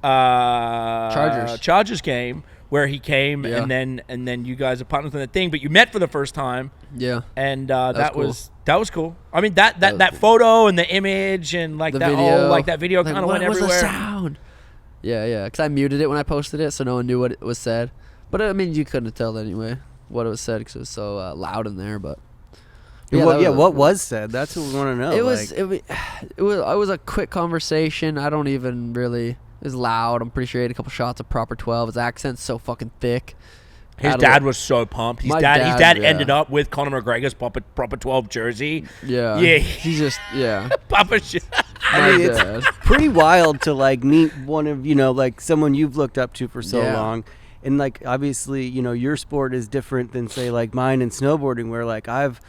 [SPEAKER 2] Chargers game where he came, and then you guys are partners in the thing, but you met for the first time.
[SPEAKER 1] Yeah.
[SPEAKER 2] And that
[SPEAKER 1] cool.
[SPEAKER 2] was cool. I mean that cool. Photo and the image and like
[SPEAKER 1] the
[SPEAKER 2] that
[SPEAKER 1] video.
[SPEAKER 2] whole, like that video kind of went everywhere.
[SPEAKER 1] What was the sound? Yeah, because I muted it when I posted it, so no one knew what was said. But I mean, you couldn't tell anyway what it was said because it was so loud in there. But
[SPEAKER 4] what was said? That's what we want to know.
[SPEAKER 1] It was a quick conversation. I don't even really. It was loud. I'm pretty sure he had a couple shots of proper 12. His accent's so fucking thick.
[SPEAKER 2] His dad was so pumped. His dad ended up with Conor McGregor's proper 12 jersey.
[SPEAKER 1] Yeah. He's just
[SPEAKER 2] Papa shit.
[SPEAKER 4] I mean, it's pretty wild to like meet one of like someone you've looked up to for so long. And, like, obviously, your sport is different than, say, like, mine in snowboarding where, like, I've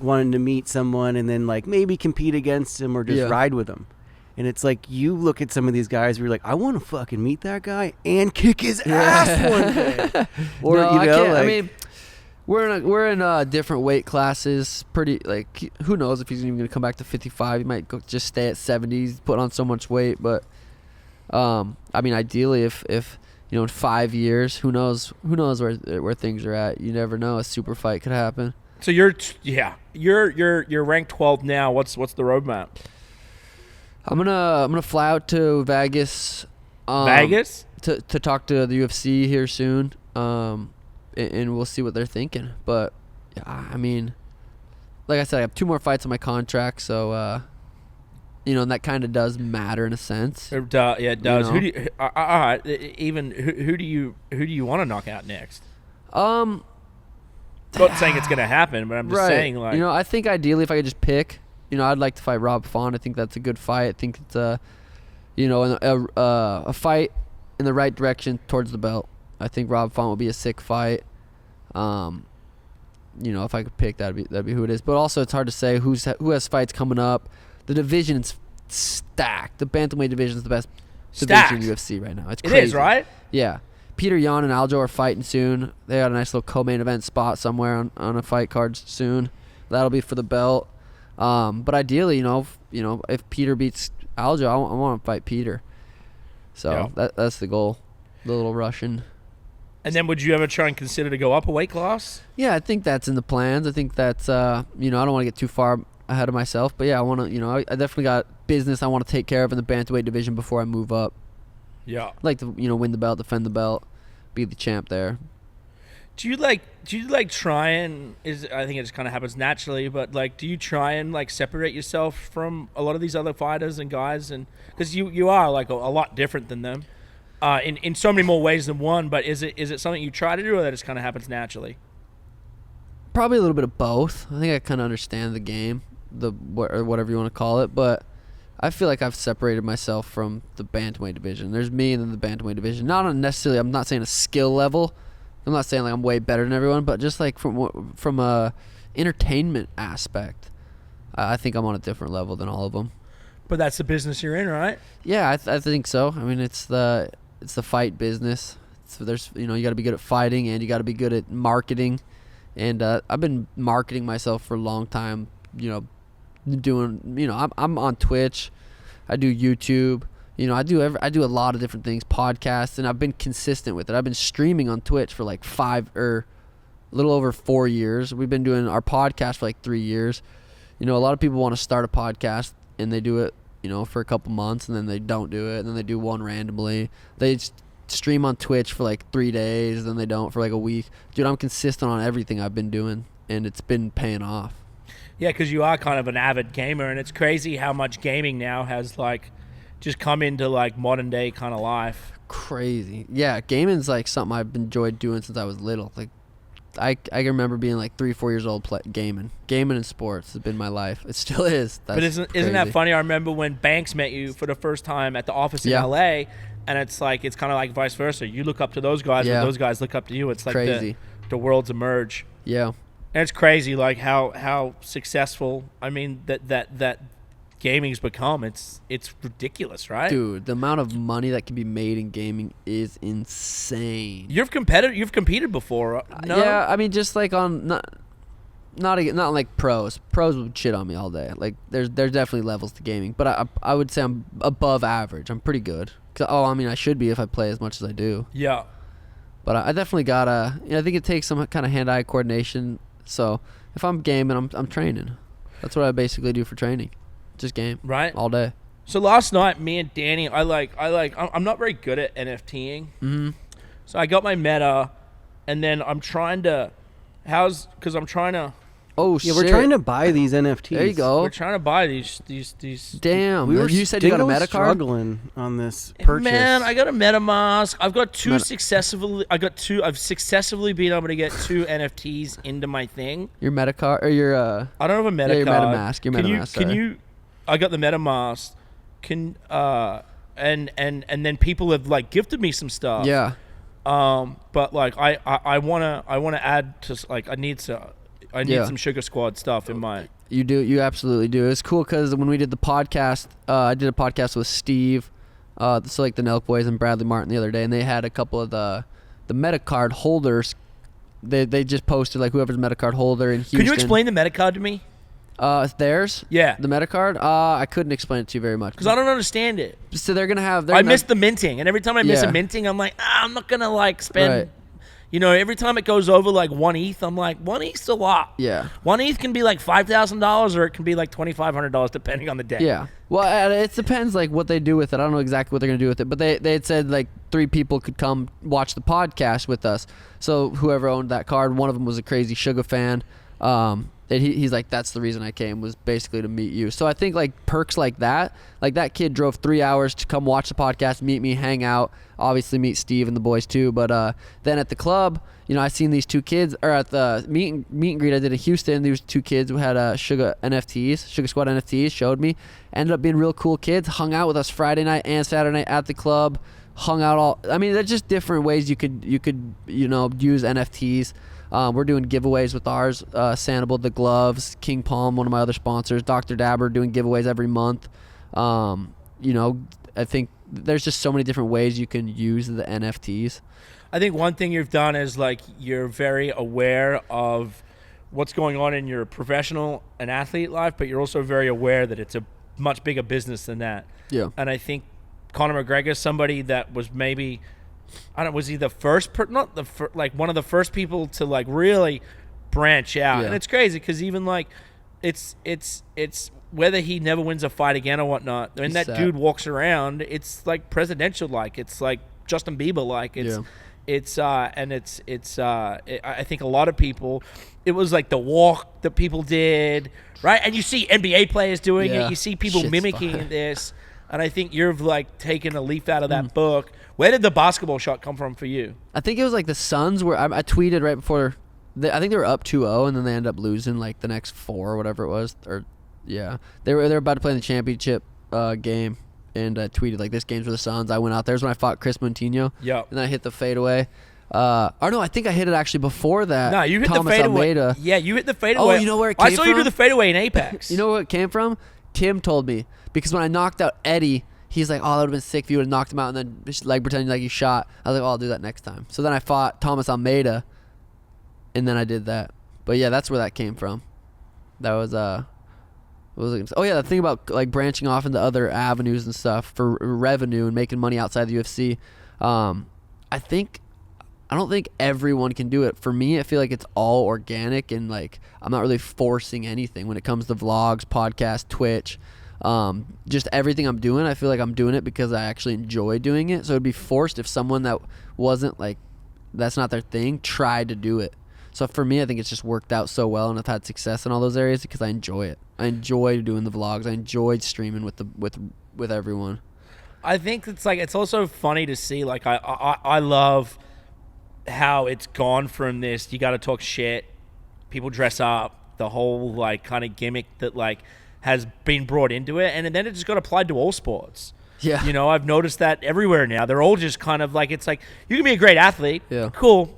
[SPEAKER 4] wanted to meet someone and then, like, maybe compete against him or just ride with him. And it's like you look at some of these guys where you're like, I want to fucking meet that guy and kick his ass one day. Or,
[SPEAKER 1] no, I can't.
[SPEAKER 4] like,
[SPEAKER 1] I mean, we're in different weight classes. Pretty, like, who knows if he's even going to come back to 55. He might just stay at 70. He's put on so much weight. But, I mean, ideally, if in 5 years, who knows where things are at. You never know. A super fight could happen.
[SPEAKER 2] So you're ranked 12th now. What's the roadmap?
[SPEAKER 1] I'm gonna fly out to Vegas.
[SPEAKER 2] Vegas?
[SPEAKER 1] To talk to the UFC here soon. And we'll see what they're thinking. But I mean, like I said, I have 2 more fights on my contract, so and that kind of does matter in a sense.
[SPEAKER 2] It does. Who do you want to knock out next? Not saying it's gonna happen, but I'm just saying, like,
[SPEAKER 1] I think ideally if I could just pick, I'd like to fight Rob Font. I think that's a good fight. I think it's a fight in the right direction towards the belt. I think Rob Font would be a sick fight. If I could pick, that'd be who it is. But also, it's hard to say who has fights coming up. The division's stacked. The bantamweight division is the best division in UFC right now. It's crazy.
[SPEAKER 2] It is, right?
[SPEAKER 1] Yeah. Peter Yan and Aljo are fighting soon. They got a nice little co-main event spot somewhere on a fight card soon. That'll be for the belt. But ideally, if Peter beats Aljo, I want to fight Peter. So that's the goal, the little Russian.
[SPEAKER 2] And then would you ever try and consider to go up a weight class?
[SPEAKER 1] Yeah, I think that's in the plans. I think that's, I don't want to get too far ahead of myself. But, yeah, I want to, I definitely got business I want to take care of in the bantamweight division before I move up.
[SPEAKER 2] Yeah.
[SPEAKER 1] I'd like to, win the belt, defend the belt, be the champ there.
[SPEAKER 2] Do you try and, I think it just kind of happens naturally, but, do you try and, separate yourself from a lot of these other fighters and guys? And because you are, a lot different than them. In so many more ways than one, but is it something you try to do, or that just kind of happens naturally?
[SPEAKER 1] Probably a little bit of both. I think I kind of understand the game, or whatever you want to call it, but I feel like I've separated myself from the bantamweight division. There's me and then the bantamweight division. Not necessarily, I'm not saying a skill level. I'm not saying I'm way better than everyone, but just from a entertainment aspect, I think I'm on a different level than all of them.
[SPEAKER 2] But that's the business you're in, right?
[SPEAKER 1] Yeah, I think so. I mean, it's the fight business. So there's you got to be good at fighting, and you got to be good at marketing. And I've been marketing myself for a long time. Doing I'm on Twitch, I do YouTube. I do a lot of different things, podcasts, and I've been consistent with it. I've been streaming on Twitch for a little over 4 years. We've been doing our podcast for 3 years. A lot of people want to start a podcast and they do it, for a couple months, and then they don't do it, and then they do one randomly. They stream on Twitch for 3 days, then they don't for a week. Dude, I'm consistent on everything I've been doing, and it's been paying off.
[SPEAKER 2] Yeah, because you are kind of an avid gamer, and it's crazy how much gaming now has just come into modern day kind of life.
[SPEAKER 1] Crazy. Yeah, gaming's something I've enjoyed doing since I was little. I can remember being 3 or 4 years old gaming in sports has been my life. It still is.
[SPEAKER 2] But isn't that funny? I remember when Banks met you for the first time at the office in LA, and it's kind of vice versa. You look up to those guys, and those guys look up to you. It's
[SPEAKER 1] crazy.
[SPEAKER 2] The worlds emerge.
[SPEAKER 1] Yeah.
[SPEAKER 2] And it's crazy how successful, that gaming's become. It's ridiculous, right?
[SPEAKER 1] Dude, the amount of money that can be made in gaming is insane.
[SPEAKER 2] You've competed before, no?
[SPEAKER 1] Yeah, I mean, just on not like pros. Pros would shit on me all day. There's definitely levels to gaming, but I would say I'm above average. I'm pretty good. I should be if I play as much as I do.
[SPEAKER 2] Yeah.
[SPEAKER 1] But I definitely gotta. I think it takes some kind of hand-eye coordination. So if I'm gaming, I'm training. That's what I basically do for training. Just game.
[SPEAKER 2] Right.
[SPEAKER 1] All day.
[SPEAKER 2] So last night, me and Danny, I'm not very good at NFTing.
[SPEAKER 1] Mm-hmm.
[SPEAKER 2] So I got my meta, and then I'm trying to,
[SPEAKER 1] Oh, shit.
[SPEAKER 4] Yeah, we're trying to buy these NFTs.
[SPEAKER 1] There you go.
[SPEAKER 2] We're trying to buy these.
[SPEAKER 1] Damn. You said you got a meta card?
[SPEAKER 4] Struggling on this purchase.
[SPEAKER 2] Man, I got a MetaMask. I've got I've successfully been able to get 2 NFTs into my thing.
[SPEAKER 1] Your meta card or your
[SPEAKER 2] I don't have a meta
[SPEAKER 1] your
[SPEAKER 2] card.
[SPEAKER 1] MetaMask. Your MetaMask.
[SPEAKER 2] Can you? I got the MetaMask. And then people have gifted me some stuff.
[SPEAKER 1] Yeah.
[SPEAKER 2] But I wanna add to I need some Sugar Squad stuff in my.
[SPEAKER 1] You do. You absolutely do. It's cool because when we did the podcast, I did a podcast with Steve, so the Nelk Boys and Bradley Martin the other day, and they had a couple of the meta card holders. They just posted whoever's meta card holder in Houston.
[SPEAKER 2] Could you explain the meta card to me?
[SPEAKER 1] Theirs?
[SPEAKER 2] Yeah.
[SPEAKER 1] The meta card? I couldn't explain it to you very much.
[SPEAKER 2] Because I don't understand it.
[SPEAKER 1] So they're gonna have.
[SPEAKER 2] I missed the minting, and every time I miss a minting, I'm I'm not gonna spend.
[SPEAKER 1] Right.
[SPEAKER 2] Every time it goes over 1 ETH, I'm 1 ETH's a lot.
[SPEAKER 1] Yeah.
[SPEAKER 2] 1 ETH can be $5,000, or it can be $2,500 depending on the day.
[SPEAKER 1] Yeah. Well, it depends what they do with it. I don't know exactly what they're gonna do with it, but they had said 3 people could come watch the podcast with us. So whoever owned that card, one of them was a crazy Sugar fan. He's that's the reason I came, was basically to meet you. So I think perks that kid drove 3 hours to come watch the podcast, meet me, hang out, obviously meet Steve and the boys too. But then at the club, I seen these 2 kids, or at the meet and greet I did in Houston, these 2 kids who had Sugar Squad NFTs, showed me, ended up being real cool kids, hung out with us Friday night and Saturday night at the club, hung out there's just different ways you could use NFTs. We're doing giveaways with ours, Sanibel, the gloves, King Palm, one of my other sponsors, Dr. Dabber, doing giveaways every month. I think there's just so many different ways you can use the NFTs.
[SPEAKER 2] I think one thing you've done is you're very aware of what's going on in your professional and athlete life, but you're also very aware that it's a much bigger business than that.
[SPEAKER 1] Yeah.
[SPEAKER 2] And I think Conor McGregor, somebody that was maybe, I don't know, was he the first, like one of the first people to like really branch out.
[SPEAKER 1] Yeah.
[SPEAKER 2] And it's crazy because even like, it's whether he never wins a fight again or whatnot, when that dude walks around, it's like presidential like. It's like Justin Bieber like. I think a lot of people, it was like the walk that people did, right? And you see NBA players doing it. You see people mimicking this. And I think you've like taken a leaf out of that book. Where did the basketball shot come from for you?
[SPEAKER 1] I think it was like the Suns where I tweeted right before. I think they were up 2-0 and then they ended up losing like the next 4 or whatever it was. They were about to play in the championship game. And I tweeted like, this game's for the Suns. I went out there. That's when I fought Chris Montino.
[SPEAKER 2] Yep.
[SPEAKER 1] And then I hit the fadeaway. Or no, I think I hit it actually before that.
[SPEAKER 2] No, you hit
[SPEAKER 1] Thomas
[SPEAKER 2] the fadeaway.
[SPEAKER 1] Almeida.
[SPEAKER 2] Yeah, you hit the fadeaway.
[SPEAKER 1] Oh, you know where it came
[SPEAKER 2] I saw
[SPEAKER 1] from?
[SPEAKER 2] you do the fadeaway in Apex.
[SPEAKER 1] You know where it came from? Tim told me. Because when I knocked out Eddie, he's like, oh, that would have been sick if you would have knocked him out and then just like pretending like you shot. I was like, oh, I'll do that next time. So then I fought Thomas Almeida, and then I did that. But yeah, that's where that came from. That was what was I gonna say? Oh yeah, the thing about like branching off into other avenues and stuff for revenue and making money outside the UFC. I don't think everyone can do it. For me, I feel like it's all organic and like I'm not really forcing anything when it comes to vlogs, podcasts, Twitch. Just everything I'm doing, I feel like I'm doing it because I actually enjoy doing it. So it'd be forced if someone that wasn't like, that's not their thing, tried to do it. So for me, I think it's just worked out so well, and I've had success in all those areas because I enjoy it. I enjoy doing the vlogs. I enjoyed streaming with everyone.
[SPEAKER 2] I think it's like, it's also funny to see. Like I love how it's gone from this. You got to talk shit. People dress up. The whole like kind of gimmick that like has been brought into it, and then it just got applied to all sports.
[SPEAKER 1] Yeah.
[SPEAKER 2] You know, I've noticed that everywhere now. They're all just kind of like, it's like, you can be a great athlete.
[SPEAKER 1] Yeah.
[SPEAKER 2] Cool.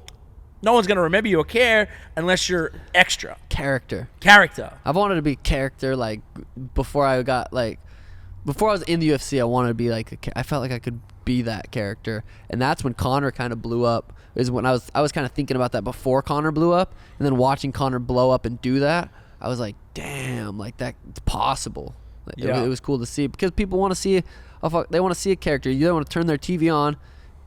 [SPEAKER 2] No one's going to remember you or care unless you're extra.
[SPEAKER 1] Character.
[SPEAKER 2] Character.
[SPEAKER 1] I've wanted to be character like before I was in the UFC. I wanted to be like I felt like I could be that character, and that's when Conor kind of blew up. Is when I was kind of thinking about that before Conor blew up, and then watching Conor blow up and do that, I was like, damn, like that it's possible. Like, it was cool to see because people want to see they want to see a character. You don't want to turn their TV on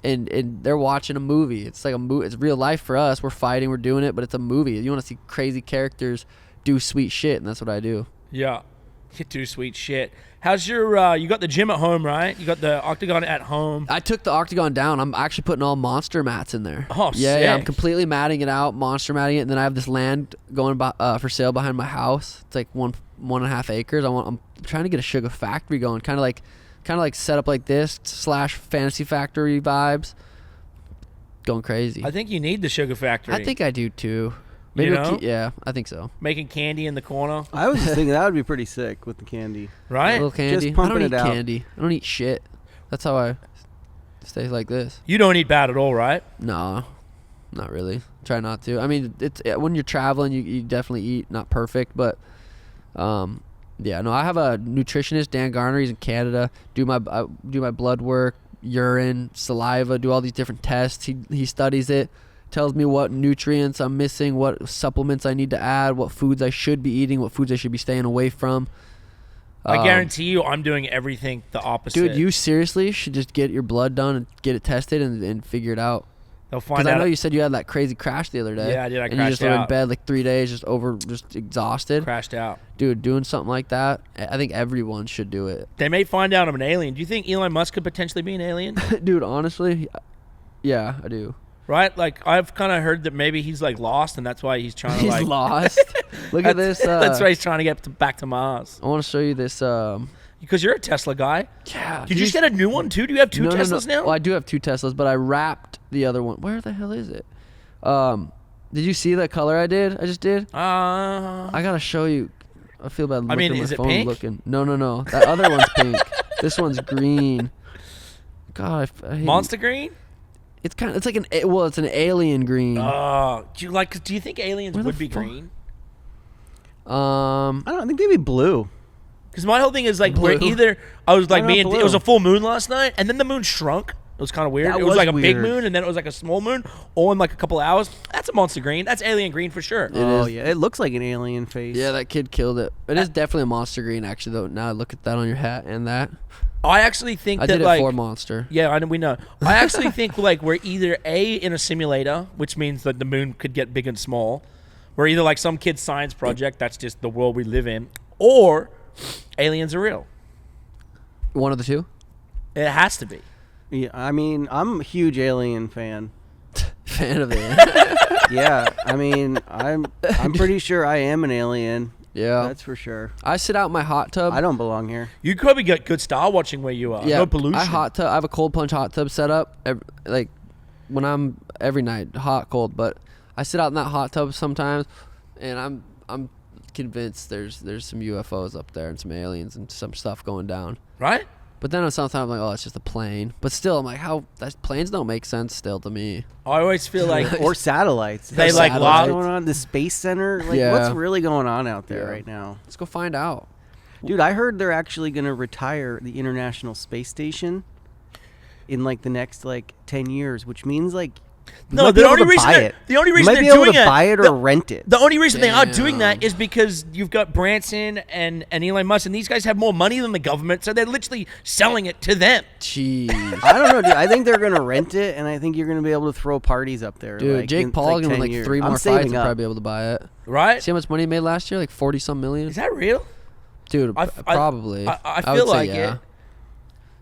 [SPEAKER 1] and they're watching a movie. It's like a movie. It's real life for us. We're fighting, we're doing it, but it's a movie. You want to see crazy characters do sweet shit, and that's what I do.
[SPEAKER 2] Yeah. You do sweet shit. How's your, you got the gym at home, right? You got the octagon at home.
[SPEAKER 1] I took the octagon down. I'm actually putting all monster mats in there.
[SPEAKER 2] Oh,
[SPEAKER 1] yeah,
[SPEAKER 2] sick.
[SPEAKER 1] yeah. I'm completely matting it out, monster matting it, and then I have this land going for sale behind my house. It's like 1.5 acres. I'm trying to get a sugar factory going, kind of like set up like this / fantasy factory vibes. Going crazy.
[SPEAKER 2] I think you need the sugar factory.
[SPEAKER 1] I think I do too. Maybe
[SPEAKER 2] You know?
[SPEAKER 1] yeah, I think so.
[SPEAKER 2] Making candy in the corner.
[SPEAKER 4] I was just thinking that would be pretty sick with the candy.
[SPEAKER 2] Right?
[SPEAKER 1] A little candy.
[SPEAKER 4] Just pumping
[SPEAKER 1] I don't
[SPEAKER 4] it
[SPEAKER 1] eat
[SPEAKER 4] out.
[SPEAKER 1] candy. I don't eat shit. That's how I stay like this.
[SPEAKER 2] You don't eat bad at all, right?
[SPEAKER 1] No, not really. Try not to. I mean, it's when you're traveling, you definitely eat not perfect, but yeah. No, I have a nutritionist, Dan Garner. He's in Canada. I do my blood work, urine, saliva. Do all these different tests. He studies it. Tells me what nutrients I'm missing, what supplements I need to add, what foods I should be eating, what foods I should be staying away from.
[SPEAKER 2] I guarantee you I'm doing everything the opposite.
[SPEAKER 1] Dude, you seriously should just get your blood done and get it tested and figure it out.
[SPEAKER 2] They'll find
[SPEAKER 1] Because
[SPEAKER 2] out.
[SPEAKER 1] I know you said you had that crazy crash the other day.
[SPEAKER 2] Yeah, I did. I
[SPEAKER 1] and you just
[SPEAKER 2] crashed
[SPEAKER 1] were in
[SPEAKER 2] out.
[SPEAKER 1] bed like 3 days, just exhausted.
[SPEAKER 2] Crashed out.
[SPEAKER 1] Dude, doing something like that, I think everyone should do it.
[SPEAKER 2] They may find out I'm an alien. Do you think Elon Musk could potentially be an alien?
[SPEAKER 1] Dude, honestly, yeah, I do.
[SPEAKER 2] Right? Like, I've kind of heard that maybe he's, like, lost, and that's why he's trying to,
[SPEAKER 1] He's
[SPEAKER 2] like...
[SPEAKER 1] lost. Look at this.
[SPEAKER 2] That's why he's trying to get back to Mars.
[SPEAKER 1] I want to show you this.
[SPEAKER 2] Because you're a Tesla guy.
[SPEAKER 1] Yeah.
[SPEAKER 2] Did you just get a new one, too? Do you have two Teslas now?
[SPEAKER 1] Well, I do have 2 Teslas, but I wrapped the other one. Where the hell is it? Did you see that color I just did? I gotta show you. I feel bad looking at my
[SPEAKER 2] is it
[SPEAKER 1] phone
[SPEAKER 2] pink?
[SPEAKER 1] looking. No. That other one's pink. This one's green. God, I hate
[SPEAKER 2] Monster green?
[SPEAKER 1] It's it's like it's an alien green.
[SPEAKER 2] Oh, do you think aliens
[SPEAKER 1] Where the
[SPEAKER 2] would be
[SPEAKER 1] fuck?
[SPEAKER 2] green?
[SPEAKER 4] I don't think they'd be blue.
[SPEAKER 2] Because my whole thing is like,
[SPEAKER 1] Blue.
[SPEAKER 2] we're either, I was like,
[SPEAKER 4] Why not
[SPEAKER 2] it was
[SPEAKER 4] blue?
[SPEAKER 2] a full moon last night, and then the moon shrunk. It was kind of weird.
[SPEAKER 4] That
[SPEAKER 2] It was
[SPEAKER 4] was
[SPEAKER 2] like a big
[SPEAKER 4] weird.
[SPEAKER 2] moon, and then it was like a small moon, all in like a couple of hours. That's a monster green. That's alien green for sure.
[SPEAKER 4] Oh
[SPEAKER 1] is.
[SPEAKER 4] yeah, it looks like an alien face.
[SPEAKER 1] Yeah, that kid killed it. It is definitely a monster green, actually. Though now I look at that on your hat and that.
[SPEAKER 2] I actually think
[SPEAKER 1] I
[SPEAKER 2] that
[SPEAKER 1] did it
[SPEAKER 2] like
[SPEAKER 1] for monster.
[SPEAKER 2] yeah, we know. I actually think like we're either in a simulator, which means that the moon could get big and small. We're either like some kid's science project. That's just the world we live in, or aliens are real.
[SPEAKER 1] One of the two.
[SPEAKER 2] It has to be.
[SPEAKER 4] Yeah, I mean, I'm a huge alien fan.
[SPEAKER 1] Fan of it.
[SPEAKER 4] Yeah, I mean, I'm pretty sure I am an alien.
[SPEAKER 1] Yeah.
[SPEAKER 4] That's for sure.
[SPEAKER 1] I sit out in my hot tub.
[SPEAKER 4] I don't belong here.
[SPEAKER 2] You probably get good star watching where you are.
[SPEAKER 1] Yeah,
[SPEAKER 2] No pollution.
[SPEAKER 1] I have a cold plunge hot tub set up. Like when I'm every night, hot, cold. But I sit out in that hot tub sometimes, and I'm convinced there's some UFOs up there and some aliens and some stuff going down.
[SPEAKER 2] Right?
[SPEAKER 1] But then sometimes I'm like, oh, it's just a plane. But still, I'm like, that planes don't make sense still to me.
[SPEAKER 2] I always feel like
[SPEAKER 4] Or satellites.
[SPEAKER 2] They
[SPEAKER 4] There's
[SPEAKER 2] like
[SPEAKER 4] satellites
[SPEAKER 2] lob-
[SPEAKER 4] going on. The space center. Like,
[SPEAKER 1] Yeah.
[SPEAKER 4] what's really going on out there
[SPEAKER 1] Yeah.
[SPEAKER 4] right now?
[SPEAKER 1] Let's go find out.
[SPEAKER 4] Dude, I heard they're actually going to retire the International Space Station in like the next like 10 years, which means like you
[SPEAKER 2] No,
[SPEAKER 4] might be
[SPEAKER 2] the
[SPEAKER 4] able
[SPEAKER 2] only
[SPEAKER 4] to
[SPEAKER 2] reason
[SPEAKER 4] buy
[SPEAKER 2] they're-
[SPEAKER 4] it.
[SPEAKER 2] the only
[SPEAKER 4] You
[SPEAKER 2] reason
[SPEAKER 4] might be
[SPEAKER 2] they're
[SPEAKER 4] able
[SPEAKER 2] doing
[SPEAKER 4] to
[SPEAKER 2] it-
[SPEAKER 4] buy it or rent it.
[SPEAKER 2] the only reason they are doing that
[SPEAKER 1] Damn.
[SPEAKER 2] is because you've got Branson and Elon Musk, and these guys have more money than the government, so they're literally selling it to them.
[SPEAKER 1] Jeez.
[SPEAKER 4] I don't know, dude. I think they're gonna rent it, and I think you're gonna be able to throw parties up there.
[SPEAKER 1] Dude,
[SPEAKER 4] like,
[SPEAKER 1] Jake
[SPEAKER 4] in,
[SPEAKER 1] Paul
[SPEAKER 4] like
[SPEAKER 1] gonna
[SPEAKER 4] 10
[SPEAKER 1] win like
[SPEAKER 4] years.
[SPEAKER 1] 3
[SPEAKER 4] I'm
[SPEAKER 1] more fights
[SPEAKER 4] saving
[SPEAKER 1] and
[SPEAKER 4] up.
[SPEAKER 1] probably be able to buy it.
[SPEAKER 2] Right?
[SPEAKER 1] See how much money he made last year? Like 40-some million?
[SPEAKER 2] Is that real?
[SPEAKER 1] Dude, probably.
[SPEAKER 2] I
[SPEAKER 1] would
[SPEAKER 2] feel
[SPEAKER 1] say
[SPEAKER 2] like
[SPEAKER 1] yeah.
[SPEAKER 2] it.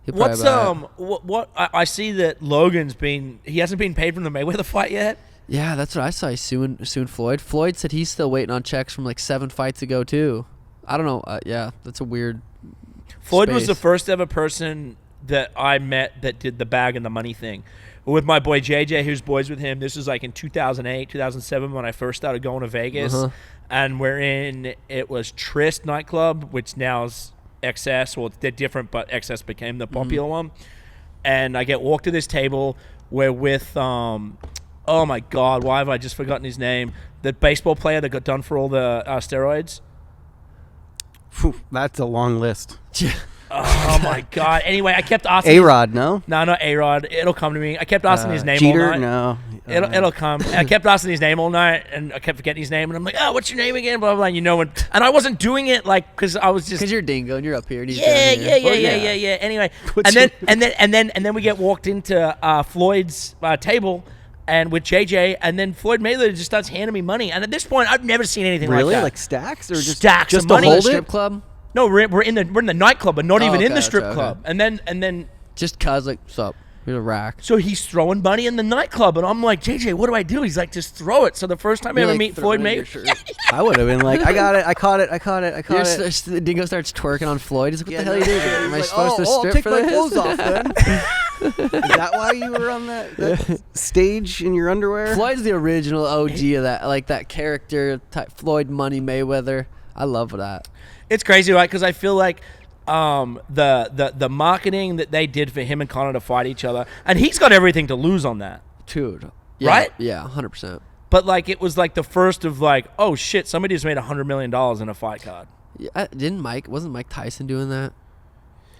[SPEAKER 1] He'll probably
[SPEAKER 2] What's
[SPEAKER 1] buy it.
[SPEAKER 2] what I see that he hasn't been paid from the Mayweather fight yet.
[SPEAKER 1] Yeah, that's what I saw. He's suing Floyd. Floyd said he's still waiting on checks from like 7 fights ago too. I don't know. Yeah, that's a weird.
[SPEAKER 2] Floyd was the
[SPEAKER 1] space.
[SPEAKER 2] first ever person that I met that did the bag and the money thing. With my boy JJ, who's boys with him. This was like in 2008, 2007 when I first started going to Vegas.
[SPEAKER 1] Uh-huh.
[SPEAKER 2] And it was Trist nightclub, which now is XS. Well, they're different, but XS became the popular one. And I get walked to this table where with, oh my God, why have I just forgotten his name? The baseball player that got done for all the steroids.
[SPEAKER 4] Phew, that's a long list.
[SPEAKER 2] Oh my God. Anyway, I kept asking.
[SPEAKER 4] A-Rod, no?
[SPEAKER 2] No, not A-Rod. It'll come to me. I kept asking his name
[SPEAKER 4] Jeter,
[SPEAKER 2] all night.
[SPEAKER 4] no.
[SPEAKER 2] It'll come. I kept asking his name all night, and I kept forgetting his name. And I'm like, oh, what's your name again? Blah, blah, blah. And I wasn't doing it like because I was just.
[SPEAKER 1] Because you're Dingo and you're up here. And he's
[SPEAKER 2] Yeah,
[SPEAKER 1] down here.
[SPEAKER 2] yeah. Anyway,
[SPEAKER 4] What's
[SPEAKER 2] and then we get walked into Floyd's table, and with JJ, and then Floyd Mayweather just starts handing me money. And at this point, I've never seen anything
[SPEAKER 4] Really?
[SPEAKER 2] like that.
[SPEAKER 4] Like stacks or just
[SPEAKER 2] Stacks
[SPEAKER 4] just
[SPEAKER 2] of
[SPEAKER 4] to
[SPEAKER 2] money.
[SPEAKER 4] hold
[SPEAKER 1] Strip
[SPEAKER 4] it?
[SPEAKER 1] club?
[SPEAKER 2] No, we're in the nightclub, but not
[SPEAKER 1] Oh,
[SPEAKER 2] even in
[SPEAKER 1] okay,
[SPEAKER 2] the strip
[SPEAKER 1] okay.
[SPEAKER 2] club. And then.
[SPEAKER 1] Just cause like, what's up? Here's a rack.
[SPEAKER 2] So he's throwing money in the nightclub, and I'm like, JJ, what do I do? He's like, just throw it. So the first time I
[SPEAKER 1] You're
[SPEAKER 2] ever
[SPEAKER 1] like,
[SPEAKER 2] meet
[SPEAKER 1] throw
[SPEAKER 2] Floyd
[SPEAKER 1] it in your
[SPEAKER 2] Mayweather,
[SPEAKER 1] shirt.
[SPEAKER 4] I would have been like, I got it, I caught it.
[SPEAKER 1] Dingo starts twerking on Floyd. He's like, what the hell
[SPEAKER 4] no,
[SPEAKER 1] are you
[SPEAKER 4] yeah,
[SPEAKER 1] doing? Am I
[SPEAKER 4] he's
[SPEAKER 1] supposed
[SPEAKER 4] like,
[SPEAKER 1] to
[SPEAKER 4] I'll
[SPEAKER 1] strip
[SPEAKER 4] take
[SPEAKER 1] for
[SPEAKER 4] my
[SPEAKER 1] this?
[SPEAKER 4] clothes off then. Is that why you were on that stage in your underwear?
[SPEAKER 1] Floyd's the original OG of that, like that character type. Floyd Money Mayweather. I love that.
[SPEAKER 2] it's crazy, right? Because I feel like the marketing that they did for him and Conor to fight each other, and he's got everything to lose on that.
[SPEAKER 1] Dude. Yeah,
[SPEAKER 2] Right?
[SPEAKER 1] Yeah, 100%.
[SPEAKER 2] But like it was like the first of like, oh shit, somebody just made $100 million in a fight card.
[SPEAKER 1] Yeah, wasn't Mike Tyson doing that?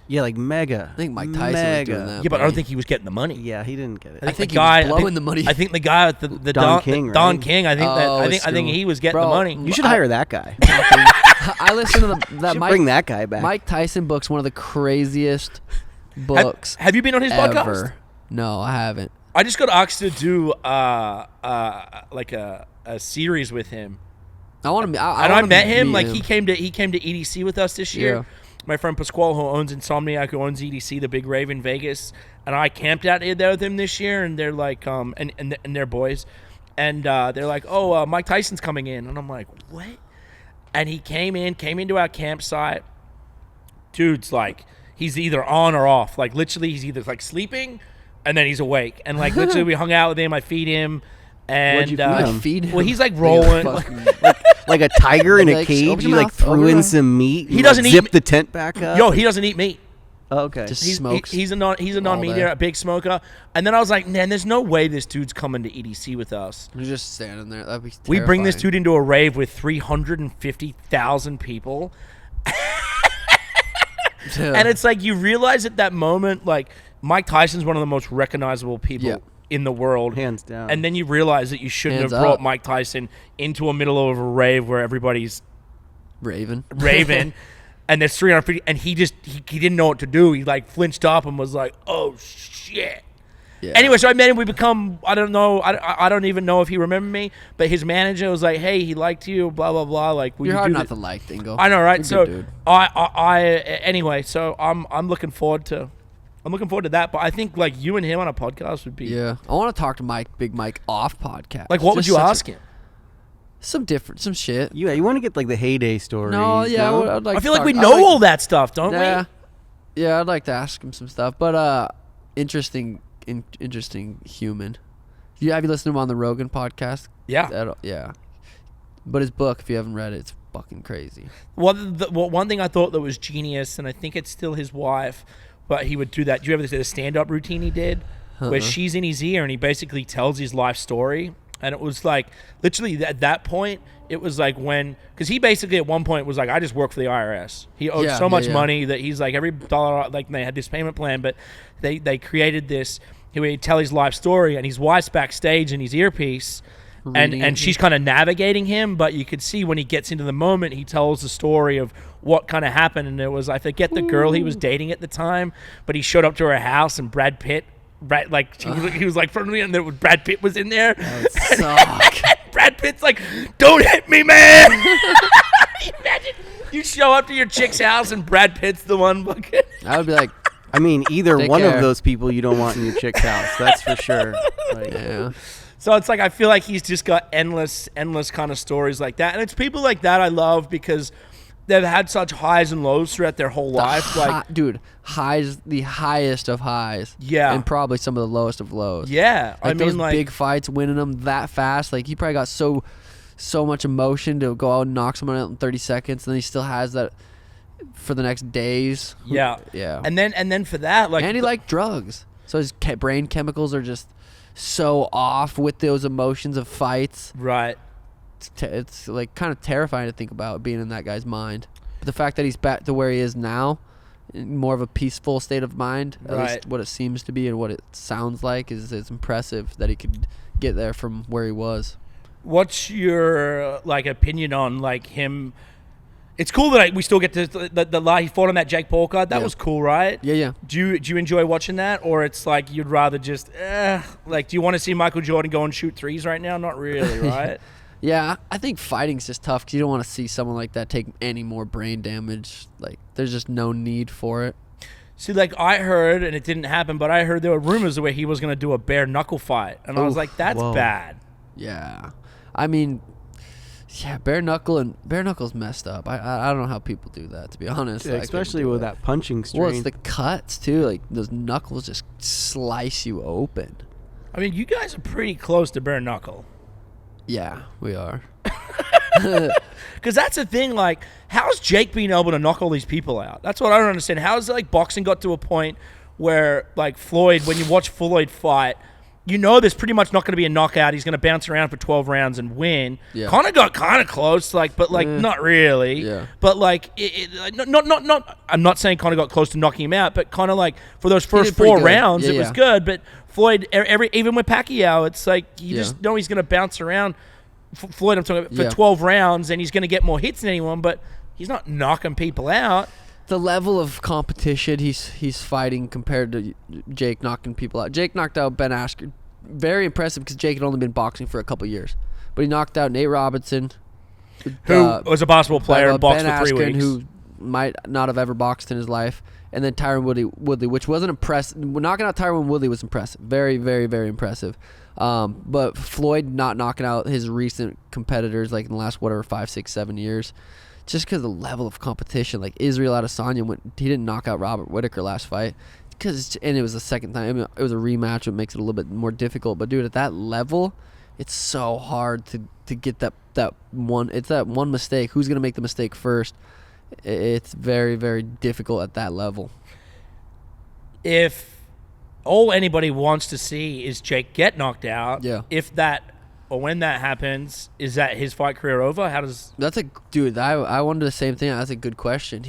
[SPEAKER 4] Yeah, like mega.
[SPEAKER 1] I think Mike Tyson was doing that.
[SPEAKER 2] Yeah, but I don't think he was getting the money.
[SPEAKER 4] Yeah, he didn't get it.
[SPEAKER 1] I think
[SPEAKER 2] the
[SPEAKER 1] he was
[SPEAKER 2] guy
[SPEAKER 1] blowing the money.
[SPEAKER 2] I think the guy with the
[SPEAKER 4] Don King, right?
[SPEAKER 2] Don King. I think
[SPEAKER 1] Oh,
[SPEAKER 2] I
[SPEAKER 1] it's
[SPEAKER 2] think
[SPEAKER 1] true.
[SPEAKER 2] he was getting
[SPEAKER 1] Bro,
[SPEAKER 2] the money.
[SPEAKER 4] You should hire that guy.
[SPEAKER 1] I listened to that
[SPEAKER 4] Should
[SPEAKER 1] Mike,
[SPEAKER 4] bring that guy back.
[SPEAKER 1] Mike Tyson book's one of the craziest books
[SPEAKER 2] Have you been on his podcast?
[SPEAKER 1] ever. No, I haven't.
[SPEAKER 2] I just got asked to do like a series with him.
[SPEAKER 1] I want to.
[SPEAKER 2] I met him. Like he came to EDC with us this year.
[SPEAKER 1] Yeah.
[SPEAKER 2] My friend Pasquale, who owns Insomniac, who owns EDC, the big rave in Vegas, and I camped out there with him this year. And they're like, and they're boys, and they're like, oh, Mike Tyson's coming in, and I'm like, what? And he came into our campsite. Dude's like, he's either on or off. Like literally, he's either like sleeping, and then he's awake. And like literally, we hung out with him. I feed him. And
[SPEAKER 4] What'd you feed him?
[SPEAKER 1] Feed him.
[SPEAKER 2] well, he's like rolling.
[SPEAKER 4] like a tiger in a
[SPEAKER 1] Like,
[SPEAKER 4] cage.
[SPEAKER 1] open
[SPEAKER 4] You
[SPEAKER 1] your
[SPEAKER 4] like
[SPEAKER 1] mouth,
[SPEAKER 4] threw
[SPEAKER 1] open
[SPEAKER 4] in
[SPEAKER 1] your
[SPEAKER 4] some meat.
[SPEAKER 2] He
[SPEAKER 4] and,
[SPEAKER 2] doesn't
[SPEAKER 4] like,
[SPEAKER 2] eat
[SPEAKER 4] zip
[SPEAKER 2] me-
[SPEAKER 4] the tent back up.
[SPEAKER 2] Yo, he doesn't eat meat.
[SPEAKER 4] Oh, okay.
[SPEAKER 1] Just
[SPEAKER 2] He's
[SPEAKER 1] smokes.
[SPEAKER 2] he's a non-meat
[SPEAKER 1] day.
[SPEAKER 2] eater, a big smoker. And then I was like, man, there's no way this dude's coming to EDC with us.
[SPEAKER 1] You're just standing there. That'd be
[SPEAKER 2] We bring this
[SPEAKER 1] terrifying.
[SPEAKER 2] dude into a rave with 350,000 people. And it's like you realize at that moment, like, Mike Tyson's one of the most recognizable people in the world.
[SPEAKER 4] Hands down.
[SPEAKER 2] And then you realize that you shouldn't
[SPEAKER 1] Hands
[SPEAKER 2] have brought
[SPEAKER 1] up.
[SPEAKER 2] Mike Tyson into a middle of a rave where everybody's
[SPEAKER 1] Raven.
[SPEAKER 2] and there's 350, and he didn't know what to do. He like flinched up and was like, "Oh shit."
[SPEAKER 1] Yeah.
[SPEAKER 2] Anyway, so I met him. We become, I don't know, I don't even know if he remembered me, but his manager was like, "Hey, he liked you, blah blah blah." Like,
[SPEAKER 1] You're hard not to like, Dingo.
[SPEAKER 2] I know, right?
[SPEAKER 1] You're
[SPEAKER 2] So
[SPEAKER 1] good, dude.
[SPEAKER 2] anyway, so I'm looking forward to that. But I think like you and him on a podcast would be
[SPEAKER 1] Yeah. I want to talk to Big Mike off podcast.
[SPEAKER 2] like, what would
[SPEAKER 1] Just
[SPEAKER 2] you
[SPEAKER 1] such
[SPEAKER 2] ask him?
[SPEAKER 1] Some shit.
[SPEAKER 4] Yeah, you want to get like the heyday stories.
[SPEAKER 1] No, yeah, I'd like
[SPEAKER 2] I
[SPEAKER 1] to
[SPEAKER 2] feel like
[SPEAKER 1] talk-
[SPEAKER 2] we
[SPEAKER 1] I'd
[SPEAKER 2] know
[SPEAKER 1] like-
[SPEAKER 2] all that stuff, don't
[SPEAKER 1] Yeah.
[SPEAKER 2] we?
[SPEAKER 1] Yeah, I'd like to ask him some stuff, but interesting human. Have you listened to him on the Rogan podcast?
[SPEAKER 2] Yeah.
[SPEAKER 1] Yeah. But his book, if you haven't read it, it's fucking crazy.
[SPEAKER 2] Well, one thing I thought that was genius, and I think it's still his wife, but he would do that. Do you ever see the stand-up routine he did, where she's in his ear and he basically tells his life story? And it was like, literally at that point, it was like because he basically at one point was like, I just work for the IRS. He owed so much money that he's like, every dollar, like they had this payment plan, but they created this, he would tell his life story, and his wife's backstage in his earpiece, and she's kind of navigating him, but you could see when he gets into the moment, he tells the story of what kind of happened, and it was, I forget the girl he was dating at the time, but he showed up to her house, and Brad Pitt, he was like front of me, and Brad Pitt was in there. Brad Pitt's like, "Don't hit me, man." Imagine you show up to your chick's house and Brad Pitt's the one fucking.
[SPEAKER 1] I would be like,
[SPEAKER 4] I mean, either
[SPEAKER 1] Take
[SPEAKER 4] one
[SPEAKER 1] care.
[SPEAKER 4] of those people you don't want in your chick's house. That's for sure. Like,
[SPEAKER 1] yeah.
[SPEAKER 2] So it's like, I feel like he's just got endless kind of stories like that, and it's people like that I love because they've had such highs and lows throughout their whole life. Like,
[SPEAKER 1] Dude, highs, the highest of highs.
[SPEAKER 2] Yeah.
[SPEAKER 1] And probably some of the lowest of lows.
[SPEAKER 2] yeah,
[SPEAKER 1] Like
[SPEAKER 2] I mean,
[SPEAKER 1] those
[SPEAKER 2] like
[SPEAKER 1] big fights, winning them that fast. Like he probably got so much emotion to go out and knock someone out in 30 seconds, and then he still has that for the next days.
[SPEAKER 2] yeah,
[SPEAKER 1] Yeah.
[SPEAKER 2] and then for that, like,
[SPEAKER 1] And he liked drugs, so his brain chemicals are just so off with those emotions of fights.
[SPEAKER 2] right.
[SPEAKER 1] It's like kind of terrifying to think about being in that guy's mind. But the fact that he's back to where he is now, in more of a peaceful state of mind, at
[SPEAKER 2] Right.
[SPEAKER 1] least what it seems to be and what it sounds like, is it's impressive that he could get there from where he was.
[SPEAKER 2] What's your like opinion on like him? It's cool that we still get to the he fought on that Jake Paul card. That
[SPEAKER 1] Yeah.
[SPEAKER 2] was cool, right?
[SPEAKER 1] Yeah.
[SPEAKER 2] Do you enjoy watching that, or it's like you'd rather just like, do you want to see Michael Jordan go and shoot threes right now? Not really, right?
[SPEAKER 1] Yeah, I think fighting's just tough because you don't want to see someone like that take any more brain damage. Like, there's just no need for it.
[SPEAKER 2] See, like I heard, and it didn't happen, but I heard there were rumors where he was going to do a bare knuckle fight, and I was
[SPEAKER 1] Oof,
[SPEAKER 2] like, that's
[SPEAKER 4] whoa.
[SPEAKER 2] bad.
[SPEAKER 1] Yeah. I mean, yeah, bare knuckle's messed up. I don't know how people do that, to be honest.
[SPEAKER 4] yeah,
[SPEAKER 1] I couldn't
[SPEAKER 4] especially
[SPEAKER 1] do
[SPEAKER 4] with
[SPEAKER 1] it.
[SPEAKER 4] that punching strain.
[SPEAKER 1] Well, it's the cuts too. Like those knuckles just slice you open.
[SPEAKER 2] I mean, you guys are pretty close to bare knuckle.
[SPEAKER 1] Yeah, we are.
[SPEAKER 2] Because that's the thing, like, how's Jake being able to knock all these people out? That's what I don't understand. How's, like, boxing got to a point where, like, Floyd, when you watch Floyd fight, you know there's pretty much not going to be a knockout. He's going to bounce around for 12 rounds and win.
[SPEAKER 1] Yeah.
[SPEAKER 2] Conor got kind of close, like, but, like, not really.
[SPEAKER 1] Yeah.
[SPEAKER 2] But, like, not. I'm not saying Conor got close to knocking him out, but Conor, like, for those first
[SPEAKER 1] did pretty
[SPEAKER 2] 4
[SPEAKER 1] good.
[SPEAKER 2] rounds,
[SPEAKER 1] Yeah,
[SPEAKER 2] it was
[SPEAKER 1] yeah.
[SPEAKER 2] good. But Floyd, even with Pacquiao, it's like, you
[SPEAKER 1] Yeah.
[SPEAKER 2] just know he's going to bounce around. Floyd, I'm talking about, for
[SPEAKER 1] Yeah.
[SPEAKER 2] 12 rounds, and he's going to get more hits than anyone, but he's not knocking people out.
[SPEAKER 1] The level of competition he's fighting compared to Jake knocking people out. Jake knocked out Ben Askren. Very impressive because Jake had only been boxing for a couple years. But he knocked out Nate Robinson,
[SPEAKER 2] Who was a basketball player and boxed
[SPEAKER 1] Ben
[SPEAKER 2] for 3
[SPEAKER 1] Askren,
[SPEAKER 2] weeks.
[SPEAKER 1] who might not have ever boxed in his life, and then Tyron Woodley, which wasn't impressive. Knocking out Tyron Woodley was impressive. Very, very, very impressive. But Floyd not knocking out his recent competitors, like in the last, 5, 6, 7 years, just because of the level of competition. Like Israel Adesanya, he didn't knock out Robert Whittaker last fight. And it was the second time. I mean, it was a rematch, which makes it a little bit more difficult. But dude, at that level, it's so hard to get that one. It's that one mistake. Who's gonna make the mistake first? It's very, very difficult at that level.
[SPEAKER 2] If all anybody wants to see is Jake get knocked out,
[SPEAKER 1] Yeah.
[SPEAKER 2] if that or when that happens, is that his fight career over? How does...
[SPEAKER 1] That's dude. I wondered the same thing. That's a good question.